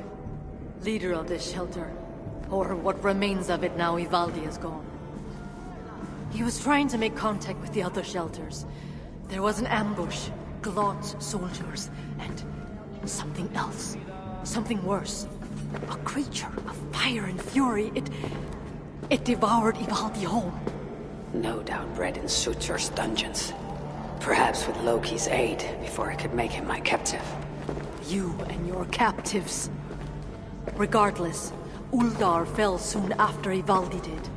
Speaker 14: leader of this shelter. Or what remains of it now Ivaldi is gone. He was trying to make contact with the other shelters. There was an ambush, Glot's soldiers, and something else. Something worse. A creature of fire and fury. It devoured Ivaldi whole.
Speaker 1: No doubt bred in Surtur's dungeons. Perhaps with Loki's aid, before I could make him my captive.
Speaker 14: You and your captives. Regardless, Uldar fell soon after Ivaldi did.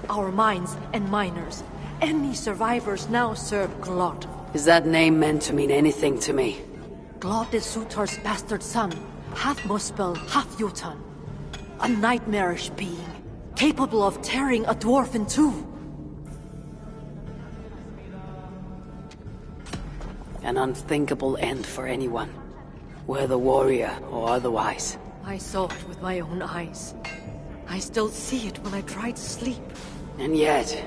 Speaker 14: Our mines and miners, any survivors now serve Glot.
Speaker 1: Is that name meant to mean anything to me?
Speaker 14: Glot is Surtur's bastard son, half Muspel, half Jotun. A nightmarish being, capable of tearing a dwarf in two.
Speaker 1: An unthinkable end for anyone, whether warrior or otherwise.
Speaker 14: I saw it with my own eyes. I still see it when I try to sleep.
Speaker 1: And yet,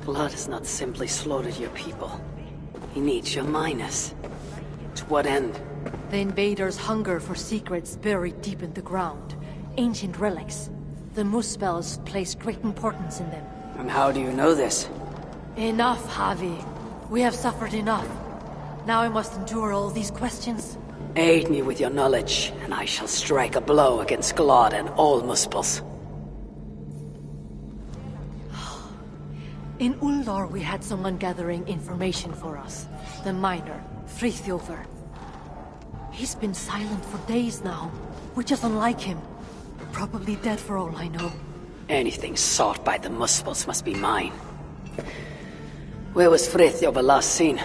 Speaker 1: Glot has not simply slaughtered your people. He needs your miners. To what end?
Speaker 14: The invaders hunger for secrets buried deep in the ground. Ancient relics. The Muspels place great importance in them.
Speaker 1: And how do you know this?
Speaker 14: Enough, Havi. We have suffered enough. Now I must endure all these questions.
Speaker 1: Aid me with your knowledge, and I shall strike a blow against Glot and all Muspels.
Speaker 14: In Uldar we had someone gathering information for us. The miner, Frithjofr. He's been silent for days now, which is unlike him. Probably dead for all I know.
Speaker 1: Anything sought by the Muspels must be mine. Where was Frithjofr last seen?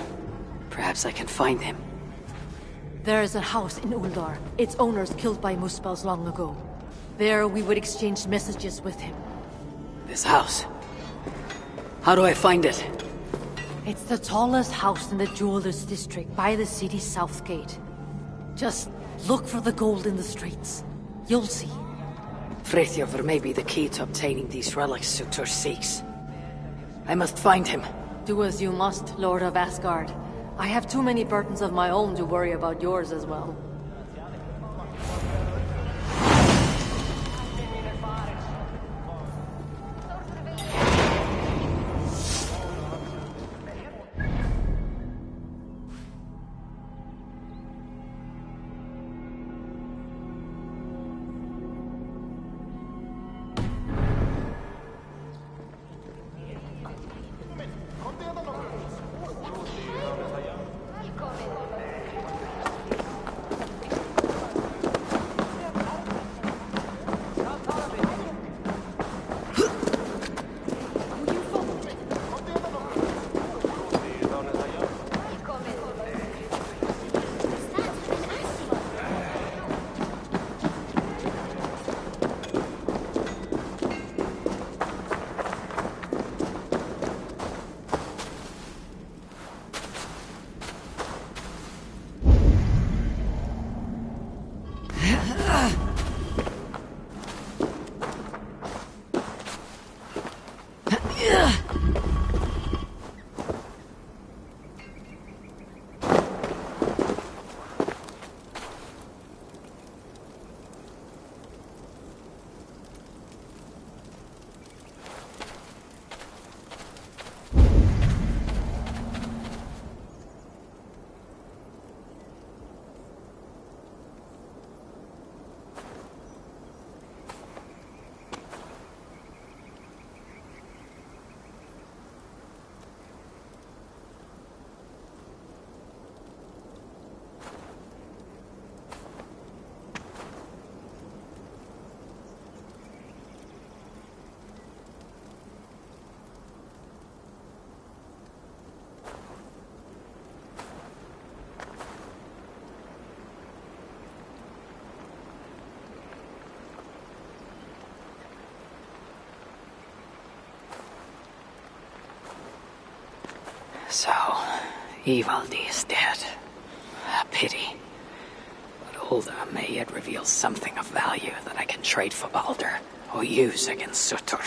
Speaker 1: Perhaps I can find him.
Speaker 14: There is a house in Uldar. Its owners killed by Muspels long ago. There we would exchange messages with him.
Speaker 1: This house? How do I find it?
Speaker 14: It's the tallest house in the Jewelers District, by the city's south gate. Just look for the gold in the streets. You'll see.
Speaker 1: Frithjofr may be the key to obtaining these relics Surtur seeks. I must find him.
Speaker 14: Do as you must, Lord of Asgard. I have too many burdens of my own to worry about yours as well.
Speaker 1: So, Ivaldi is dead. A pity. But Ulda may yet reveal something of value that I can trade for Baldur, or use against Surtur.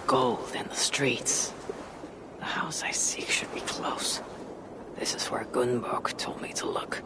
Speaker 1: Gold in the streets. The house I seek should be close. This is where Gunnborg told me to look.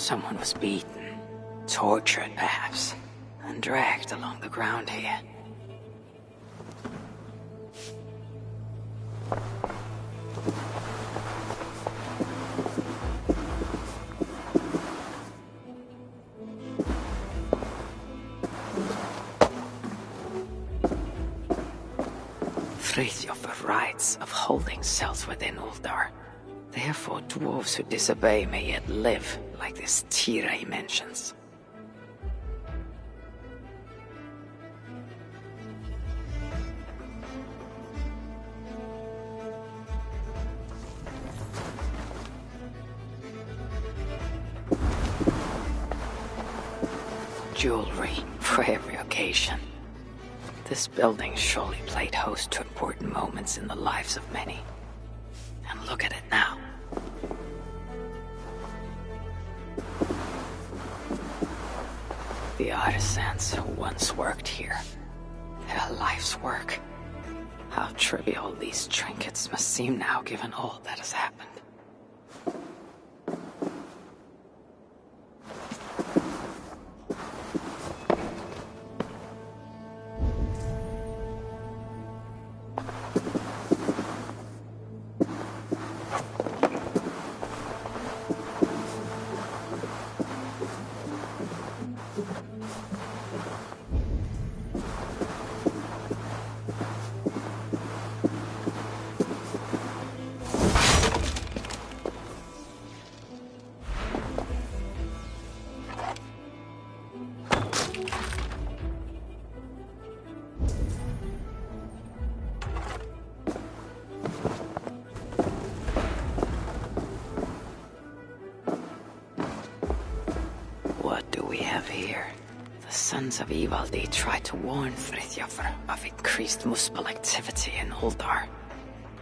Speaker 1: Someone was beaten, tortured perhaps, and dragged along the ground here. Frithjof writes of holding cells within Uldar. Therefore, dwarves who disobey may yet live, like this Tira he mentions. Jewelry for every occasion. This building surely played host to important moments in the lives of many. And look at it now. The artisans who once worked here. Their life's work. How trivial these trinkets must seem now, given all that has happened. Sons of Ivaldi tried to warn Frithjof of increased Muspel activity in Uldar.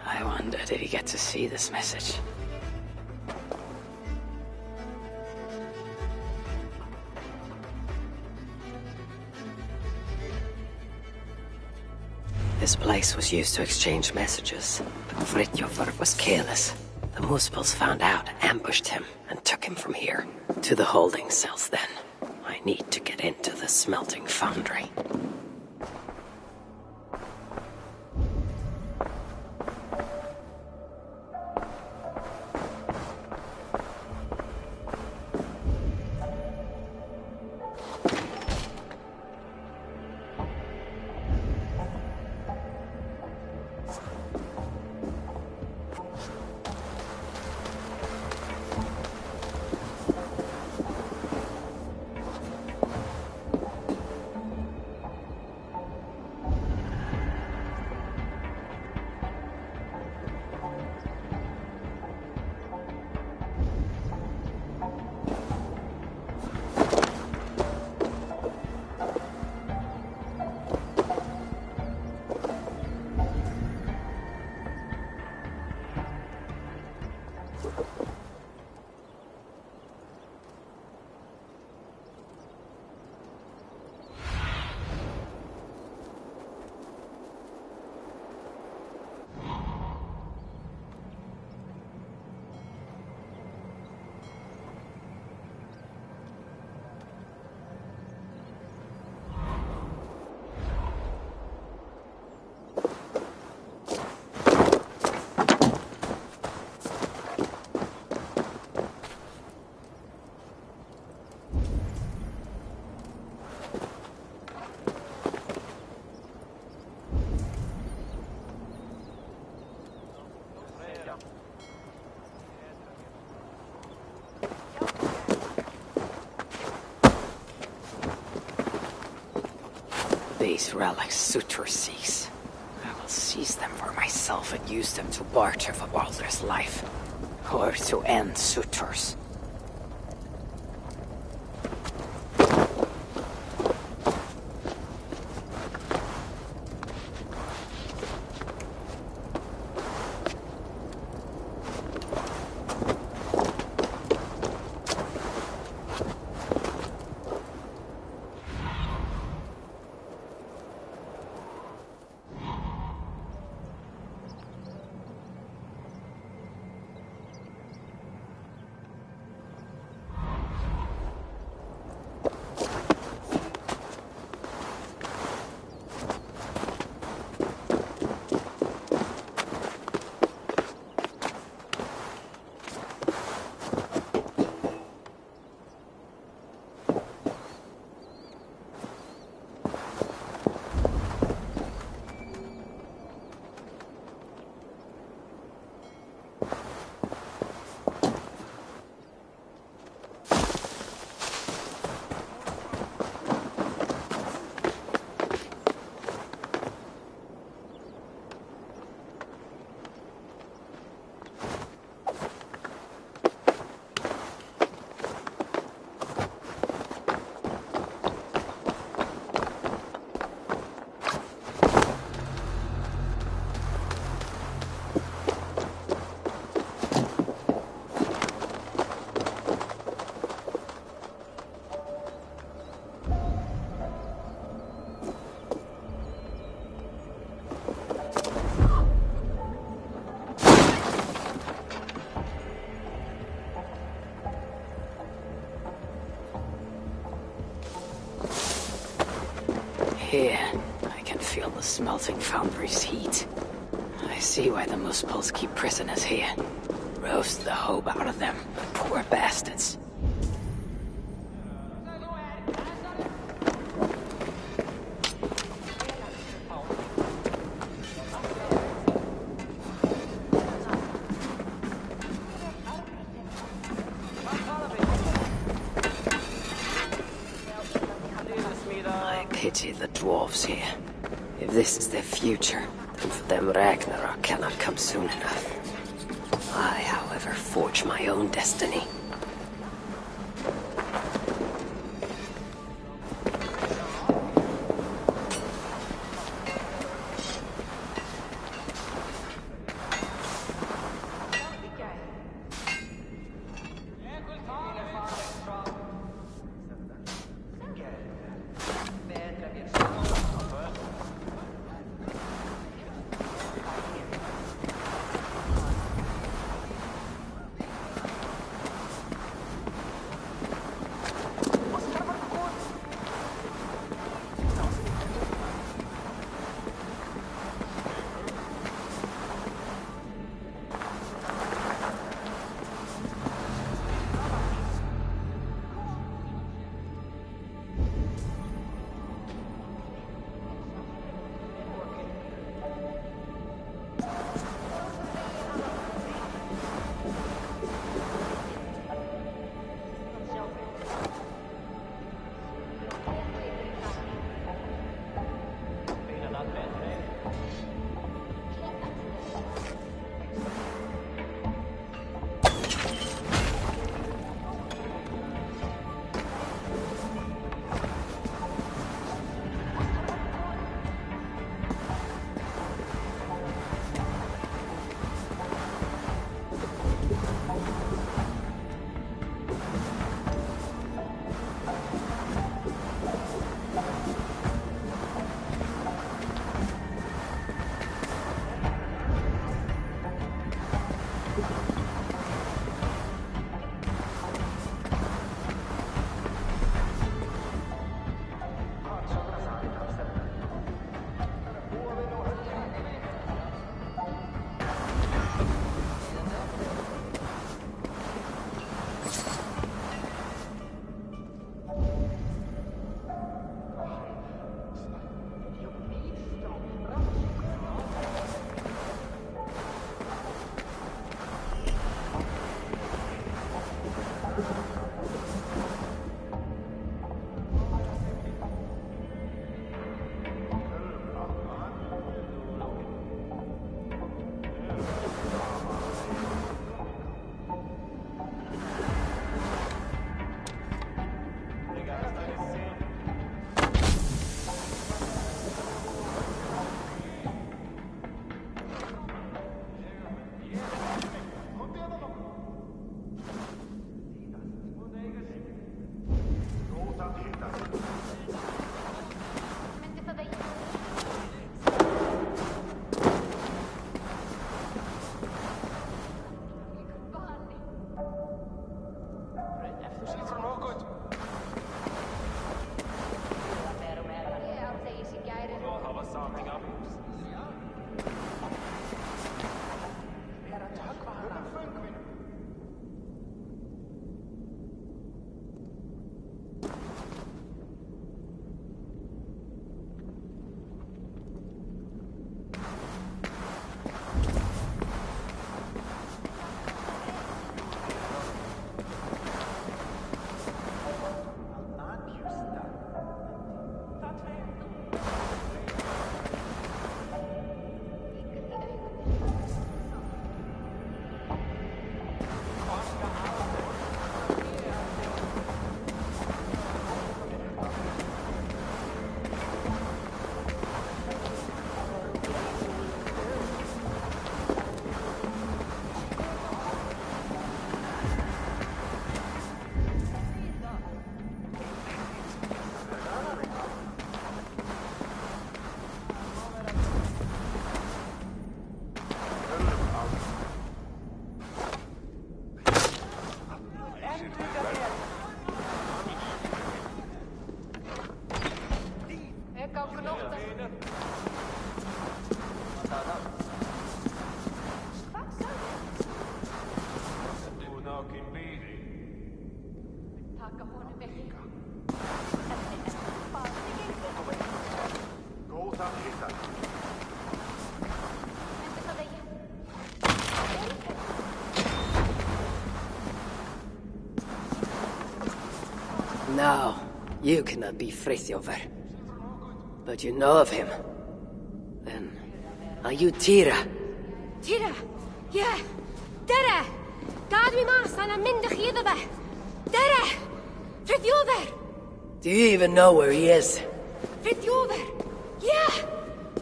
Speaker 1: I wonder, did he get to see this message? This place was used to exchange messages, but Frithjof was careless. The Muspels found out, ambushed him, and took him from here. To the holding cells then. I need to get into the smelting foundry. These relics Sutur seeks. I will seize them for myself and use them to barter for Baldur's life. Or to end Sutur's. Here, I can feel the smelting foundry's heat. I see why the Muspels keep prisoners here. Roast the hope out of them, poor bastards. I pity the dwarves here. If this is their future, then for them Ragnarok cannot come soon enough. I, however, forge my own destiny.
Speaker 15: No, you cannot be Frithjofer. But you know of him. Then, are you Tira?
Speaker 11: Tira? Yeah. Dere! Gad mi mas an am mynd iddo fe. Dere! Frithjofer!
Speaker 15: Do you even know where he is?
Speaker 11: Frithjofer! Yeah!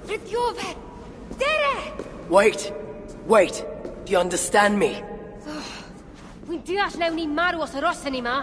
Speaker 11: Frithjofer! Dere!
Speaker 15: Wait! Wait! Do you understand me?
Speaker 11: Wy'n deall newn ni marw os yr osen ni ma.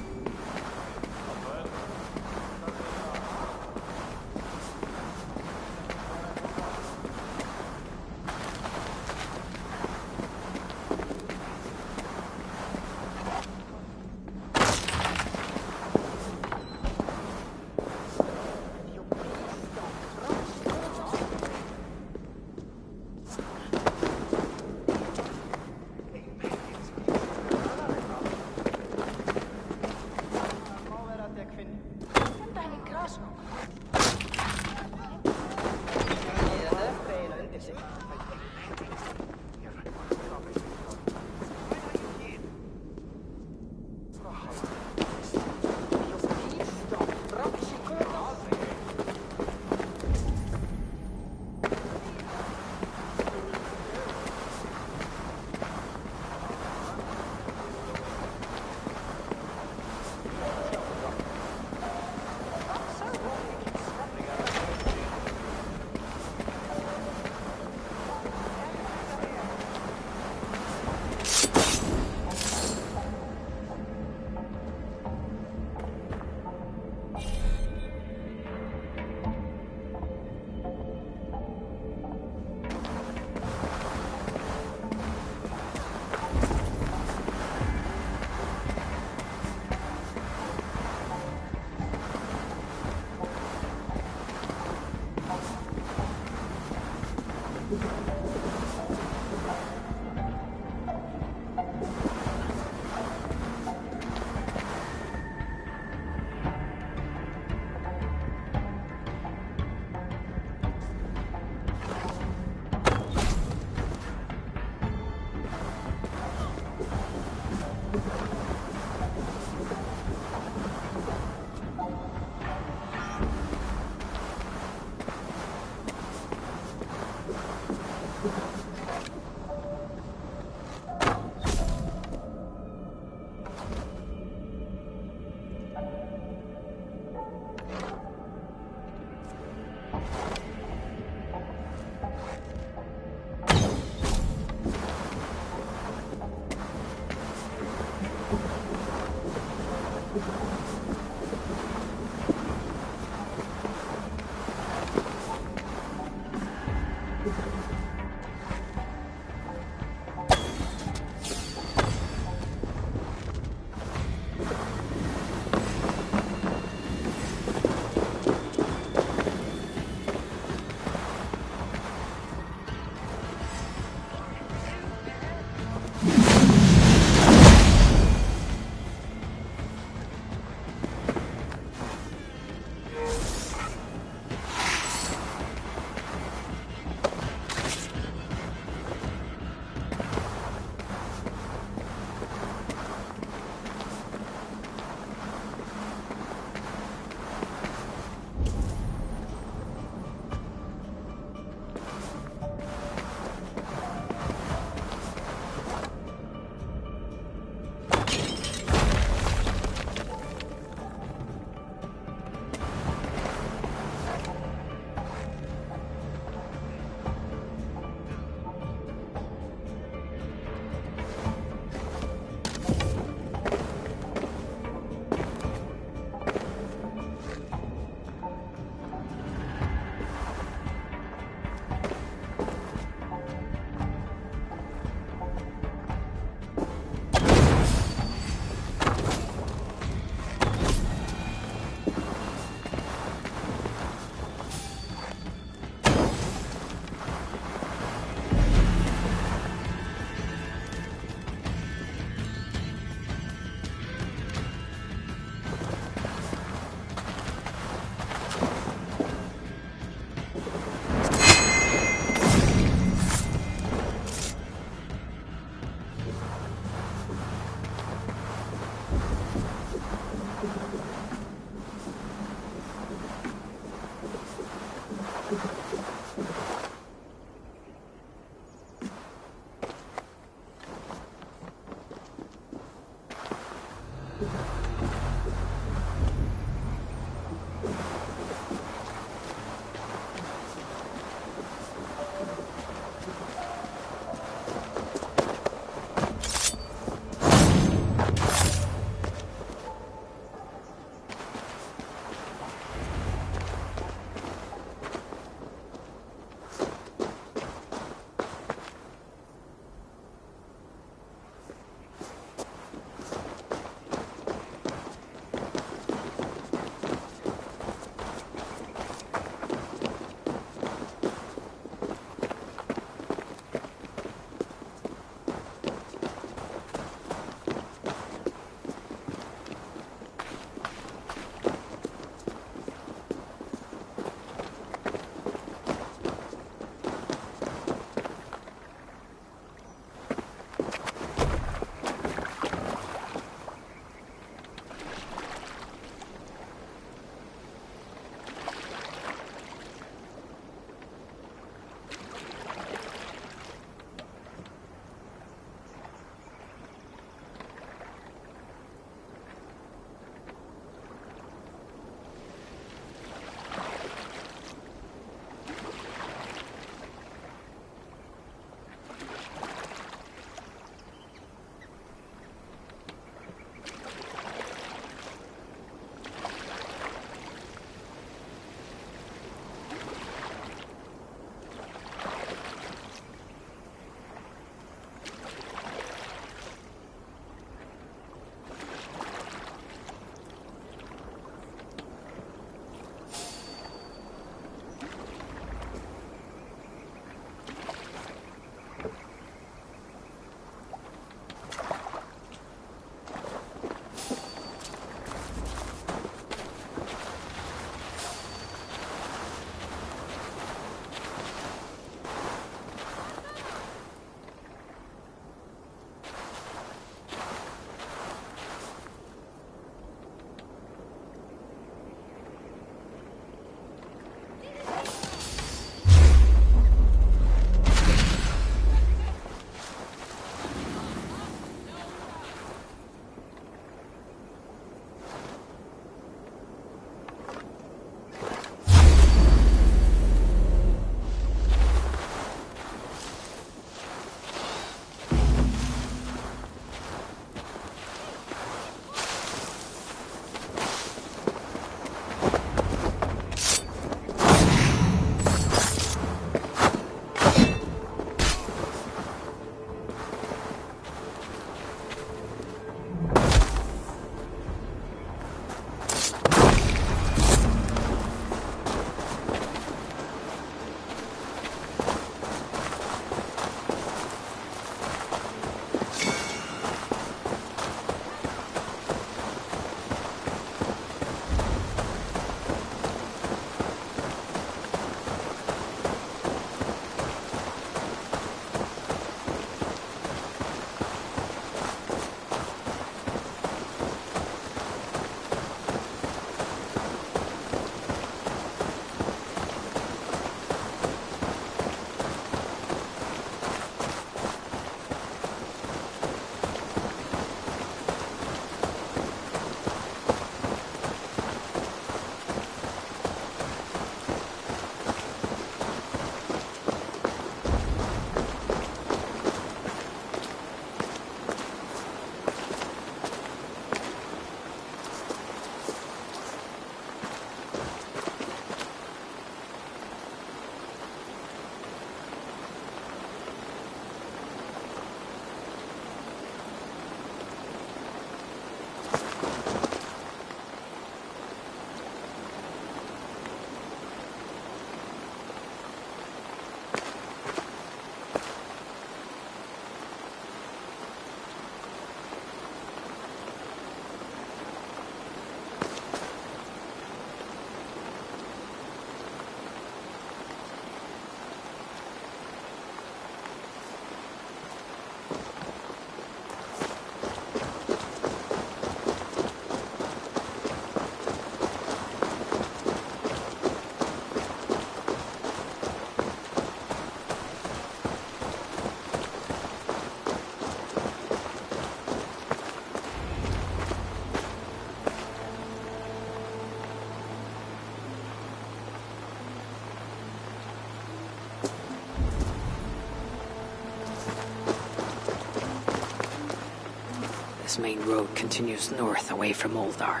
Speaker 1: This main road continues north away from Uldar.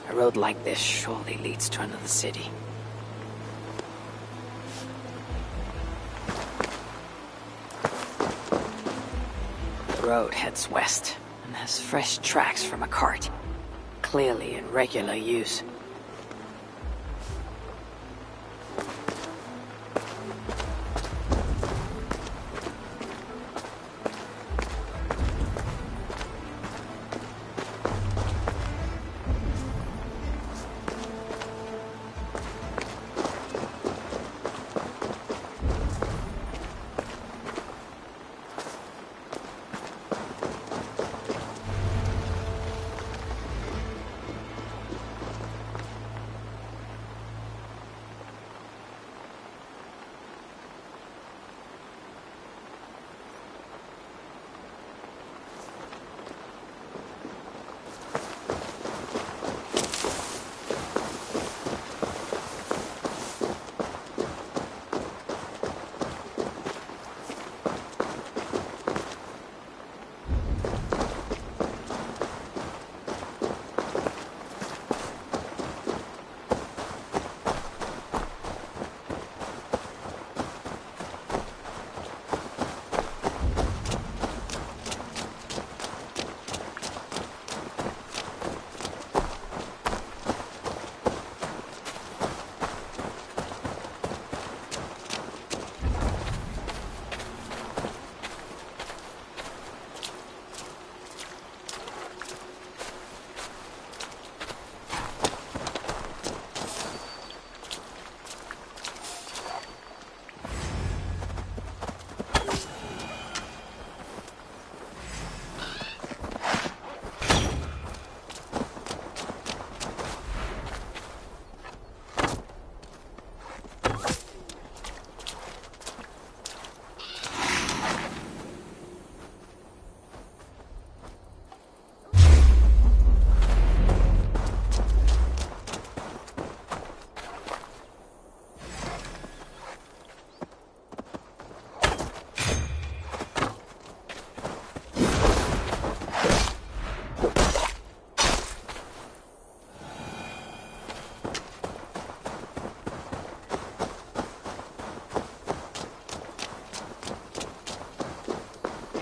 Speaker 1: A road like this surely leads to another city. The road heads west, and has fresh tracks from a cart. Clearly in regular use.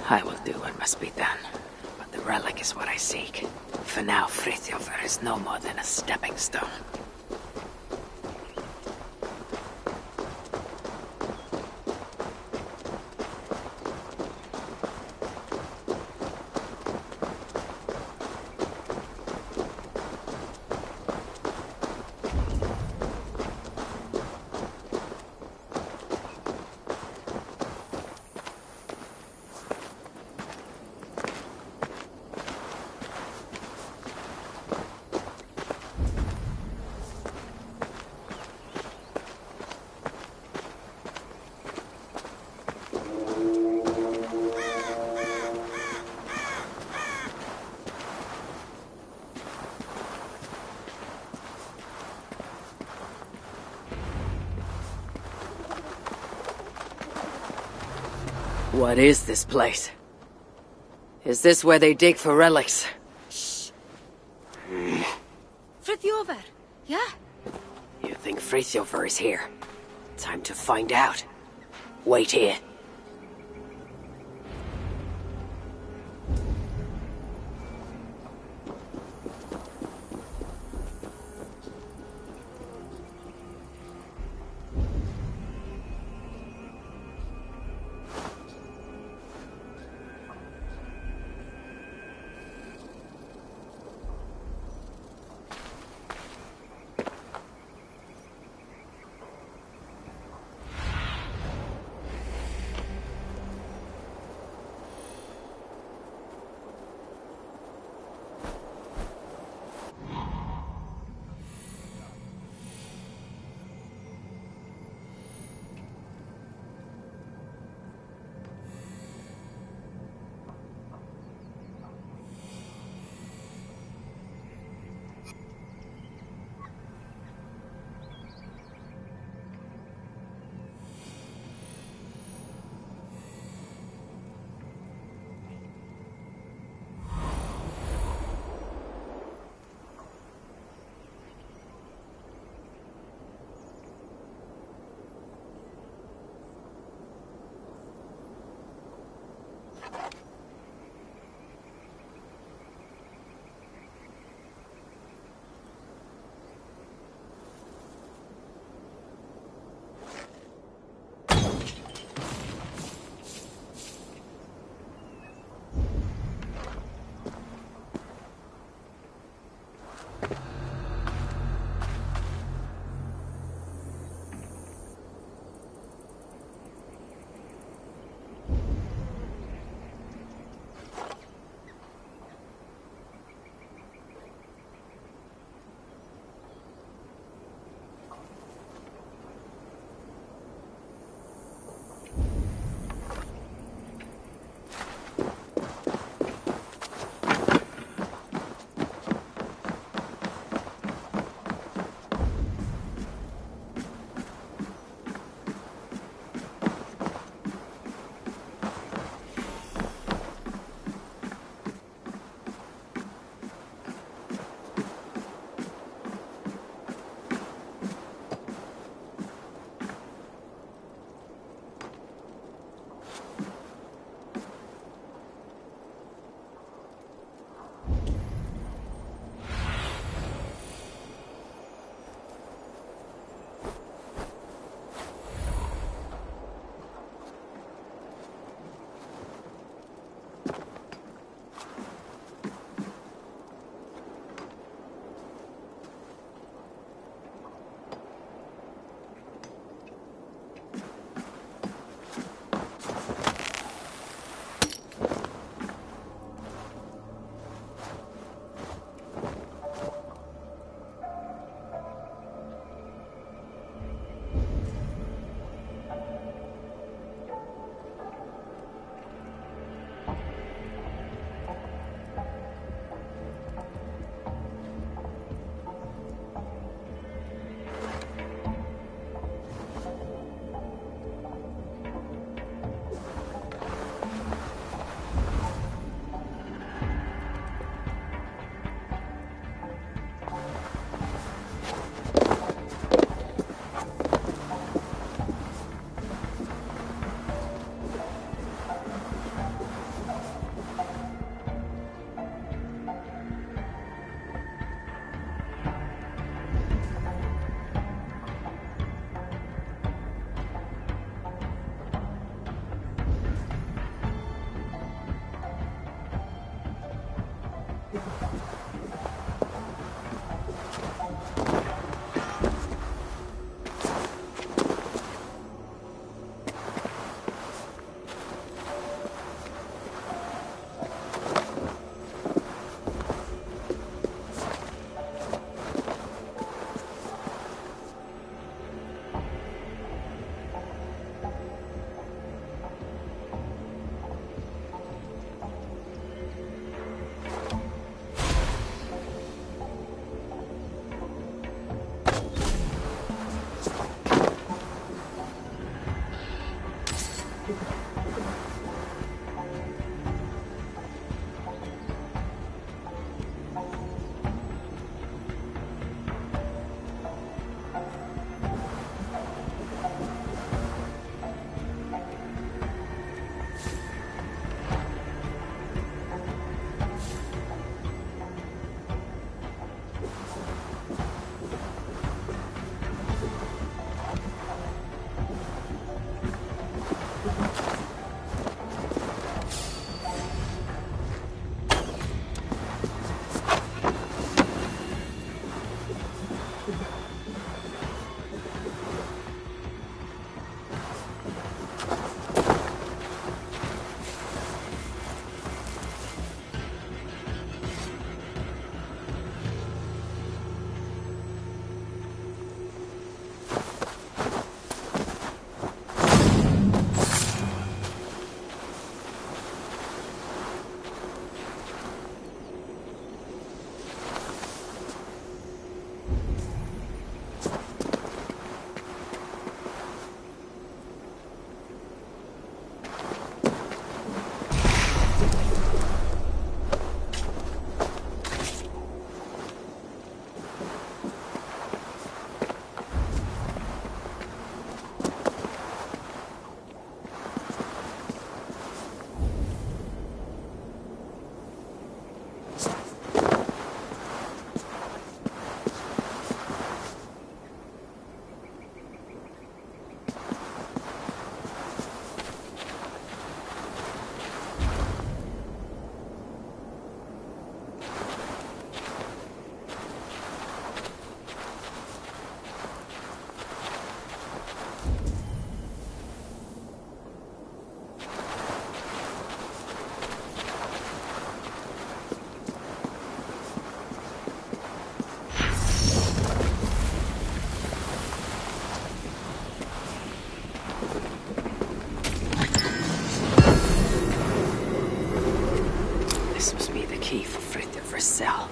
Speaker 1: I will do what must be done, but the relic is what I seek. For now, Frithjofr is no more than a stepping stone. What is this place? Is this where they dig for relics?
Speaker 11: Frithjofr, yeah?
Speaker 1: You think Frithjofr is here? Time to find out. Wait here. cell.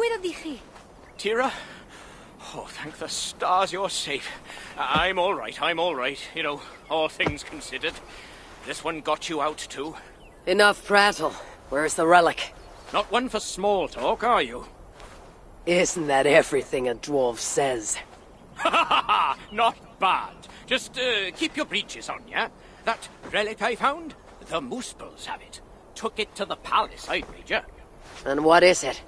Speaker 11: Where did he?
Speaker 7: Tira? Oh, thank the stars you're safe. I'm all right, I'm all right. You know, all things considered. This one got you out, too.
Speaker 15: Enough prattle. Where's the relic?
Speaker 7: Not one for small talk, are you?
Speaker 15: Isn't that everything a dwarf says?
Speaker 7: Ha ha ha! Not bad. Just keep your breeches on, yeah? That relic I found? The Moosples have it. Took it to the palace, I'd wager.
Speaker 15: And what is it?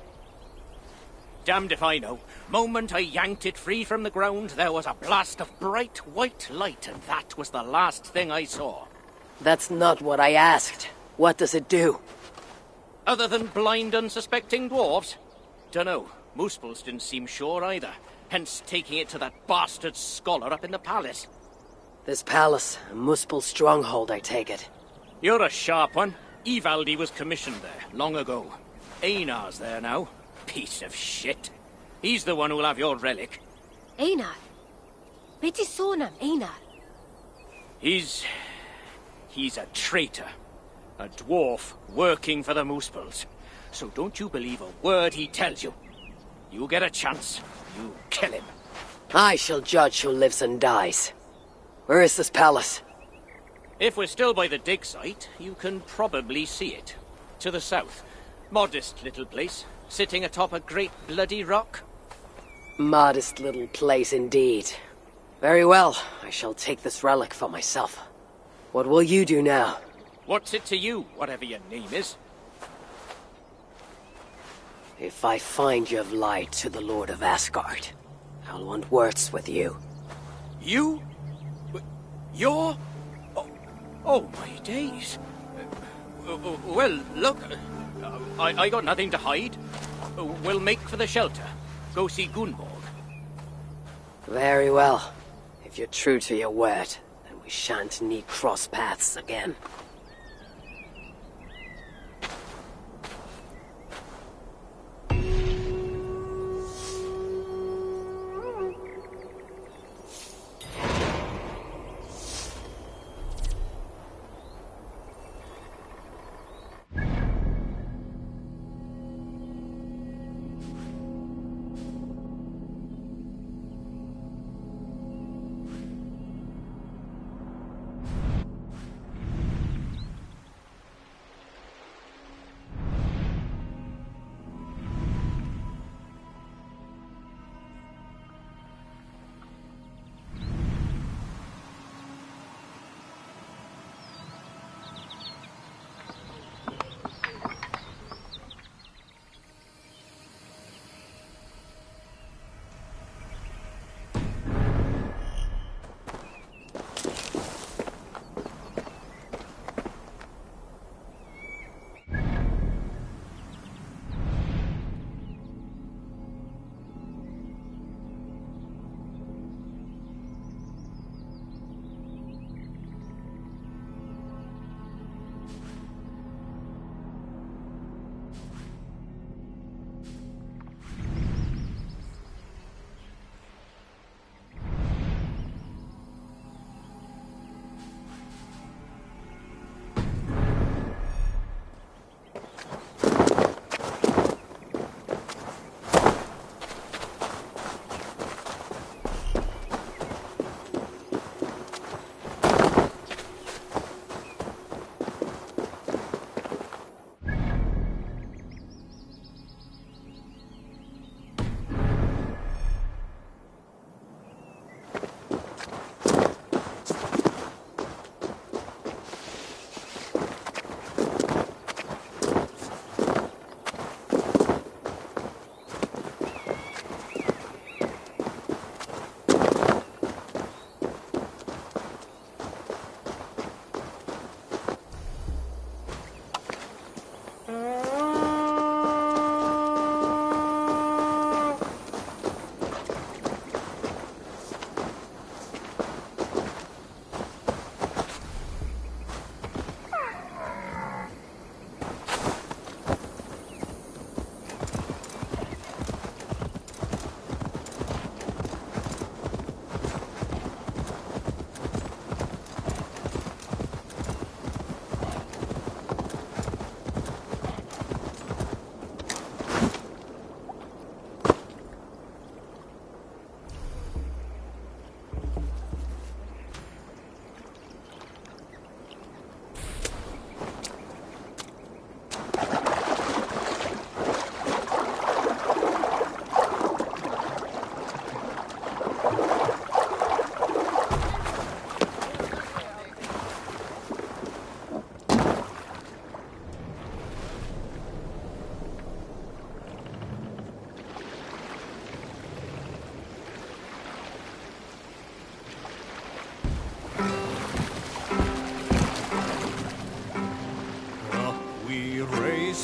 Speaker 7: Damned if I know. Moment I yanked it free from the ground, there was a blast of bright white light, and that was the last thing I saw.
Speaker 15: That's not what I asked. What does it do?
Speaker 7: Other than blind, unsuspecting dwarves? Dunno. Moosples didn't seem sure either. Hence taking it to that bastard scholar up in the palace.
Speaker 15: This palace, a Muspel stronghold, I take it.
Speaker 7: You're a sharp one. Ivaldi was commissioned there, long ago. Einar's there now. Piece of shit. He's the one who'll have your relic.
Speaker 11: Einar. Beti sonam, Einar.
Speaker 7: He's a traitor. A dwarf working for the Moosples. So don't you believe a word he tells you. You get a chance, you kill him.
Speaker 15: I shall judge who lives and dies. Where is this palace?
Speaker 7: If we're still by the dig site, you can probably see it. To the south. Modest little place, sitting atop a great bloody rock.
Speaker 15: Modest little place indeed. Very well, I shall take this relic for myself. What will you do now?
Speaker 7: What's it to you, whatever your name is?
Speaker 15: If I find you have lied to the Lord of Asgard, I'll want words with you.
Speaker 7: You? You're? Oh my days. Well, look, I got nothing to hide. We'll make for the shelter. Go see Gunborg.
Speaker 15: Very well. If you're true to your word, then we shan't need cross paths again.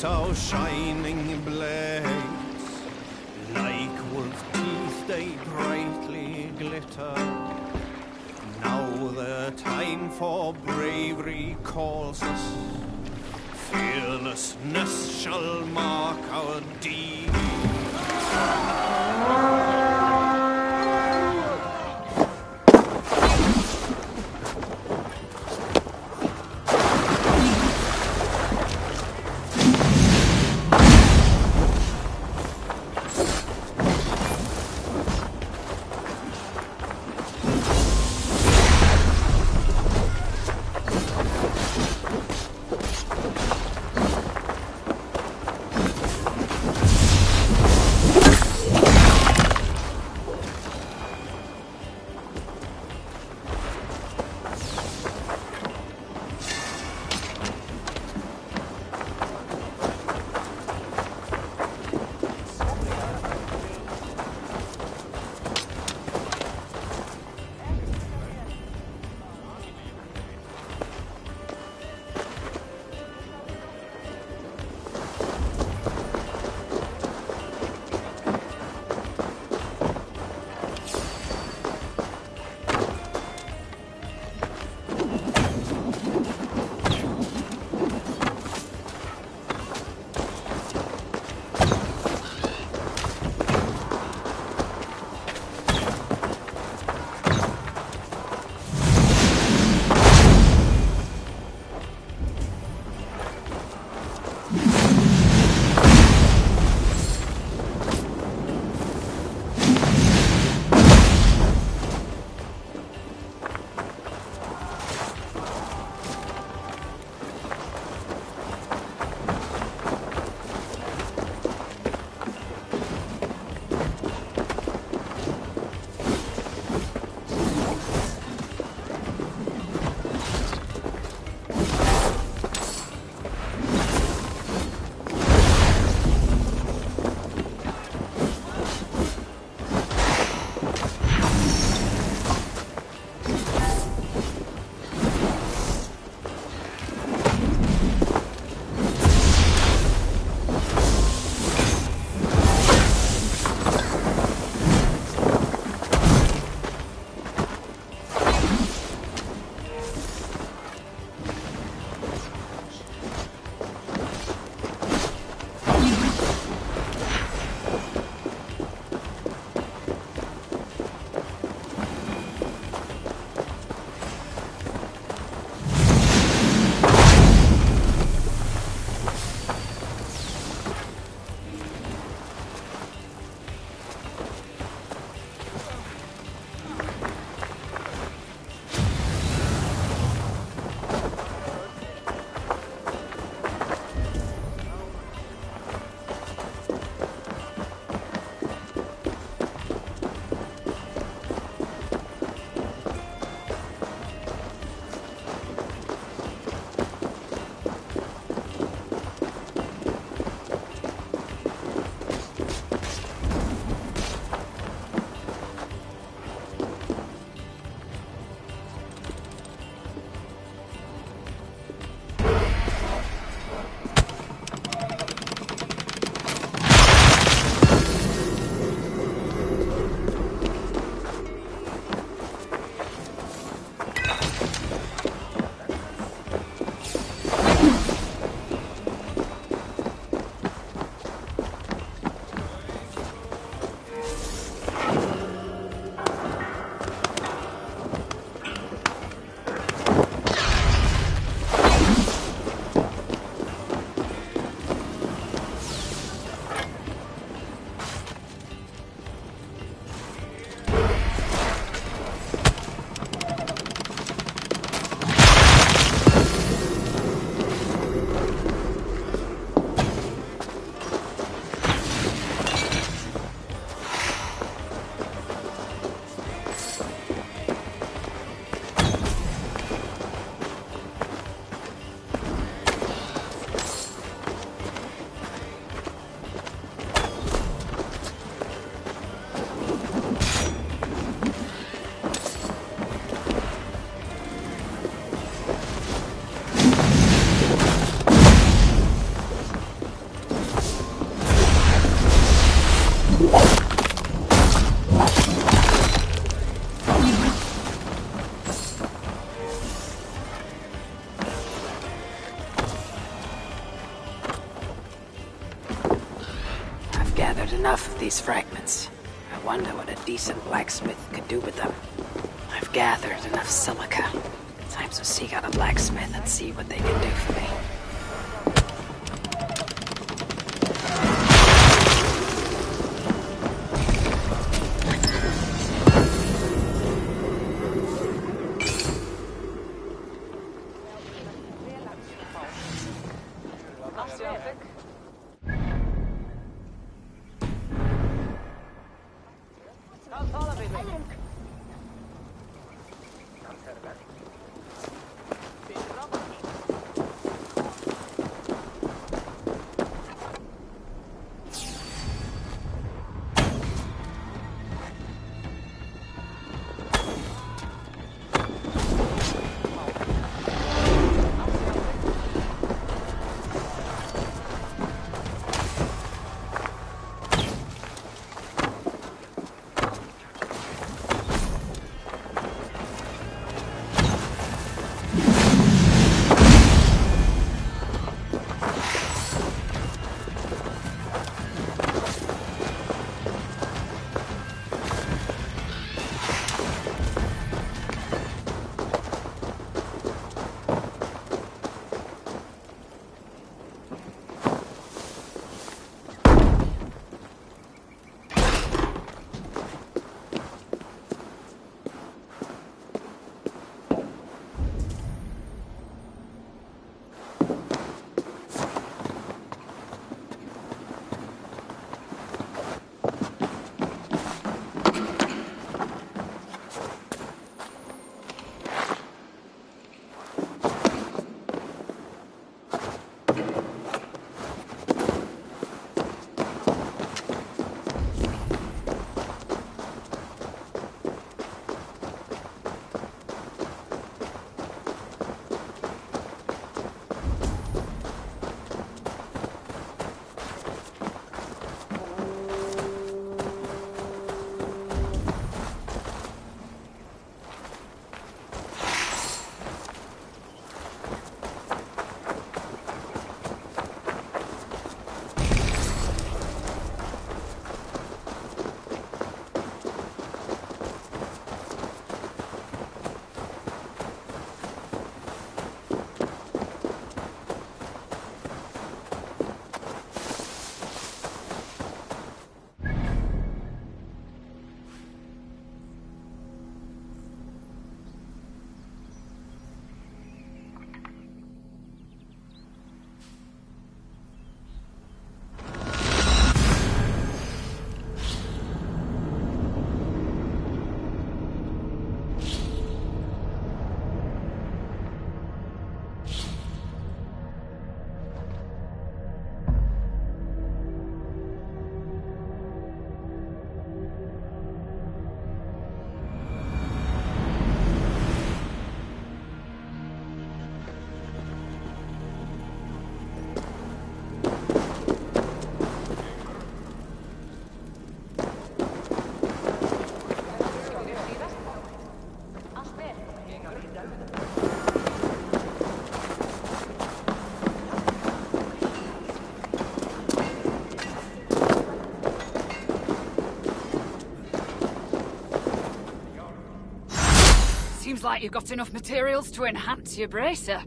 Speaker 16: so shining blades, like wolf teeth they brightly glitter. Now the time for bravery calls us. Fearlessness shall mark our deeds.
Speaker 1: enough of these fragments. I wonder what a decent blacksmith could do with them. I've gathered enough silica. Time to seek out a blacksmith and see what they can do for me.
Speaker 12: Seems like you've got enough materials to enhance your bracer.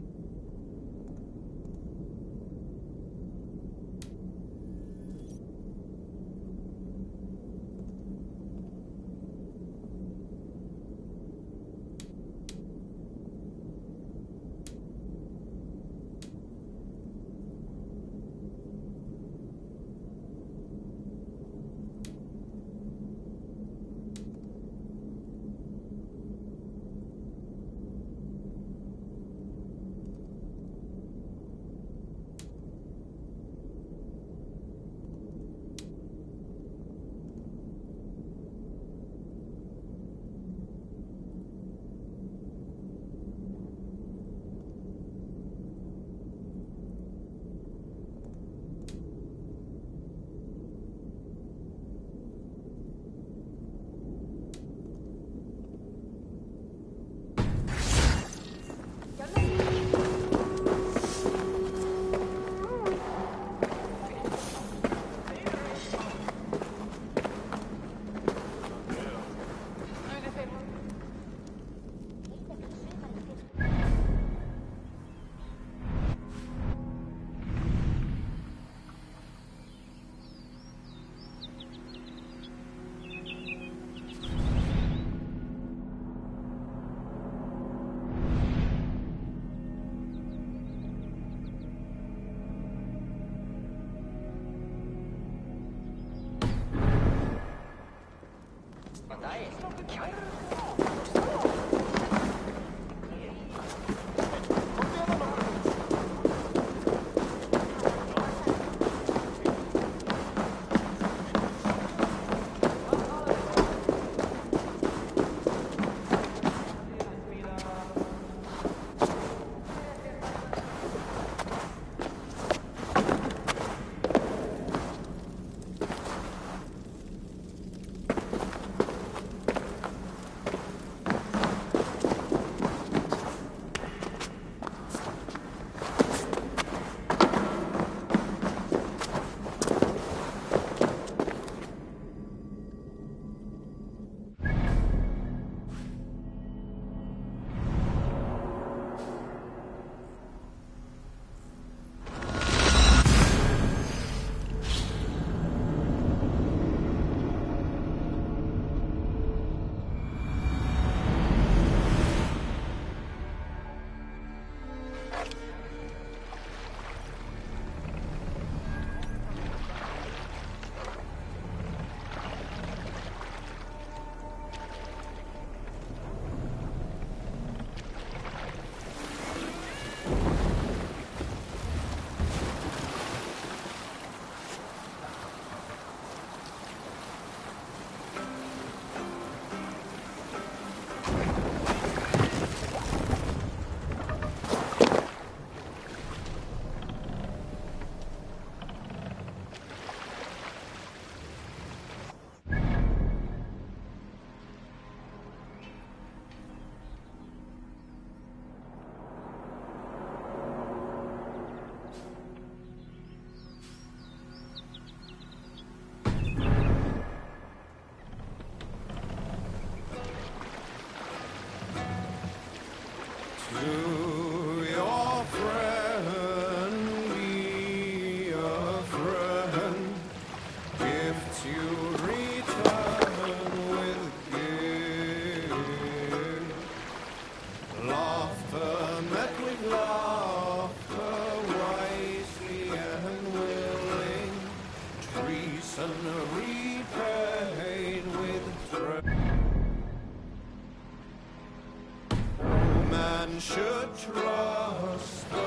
Speaker 16: should trust the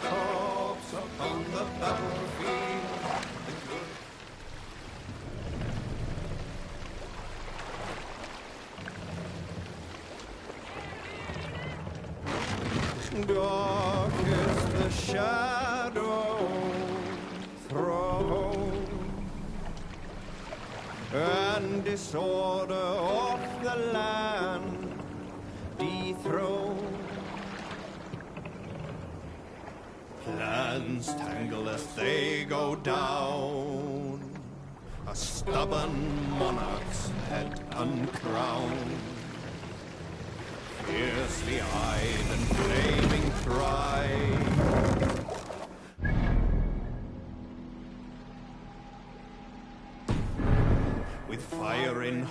Speaker 16: corpse upon the battlefield. Dark is the shadow thrown, and disorder of the land dethroned. Plans tangle as they go down, a stubborn monarch's head uncrowned. Fiercely eyed and flaming pride, with fire in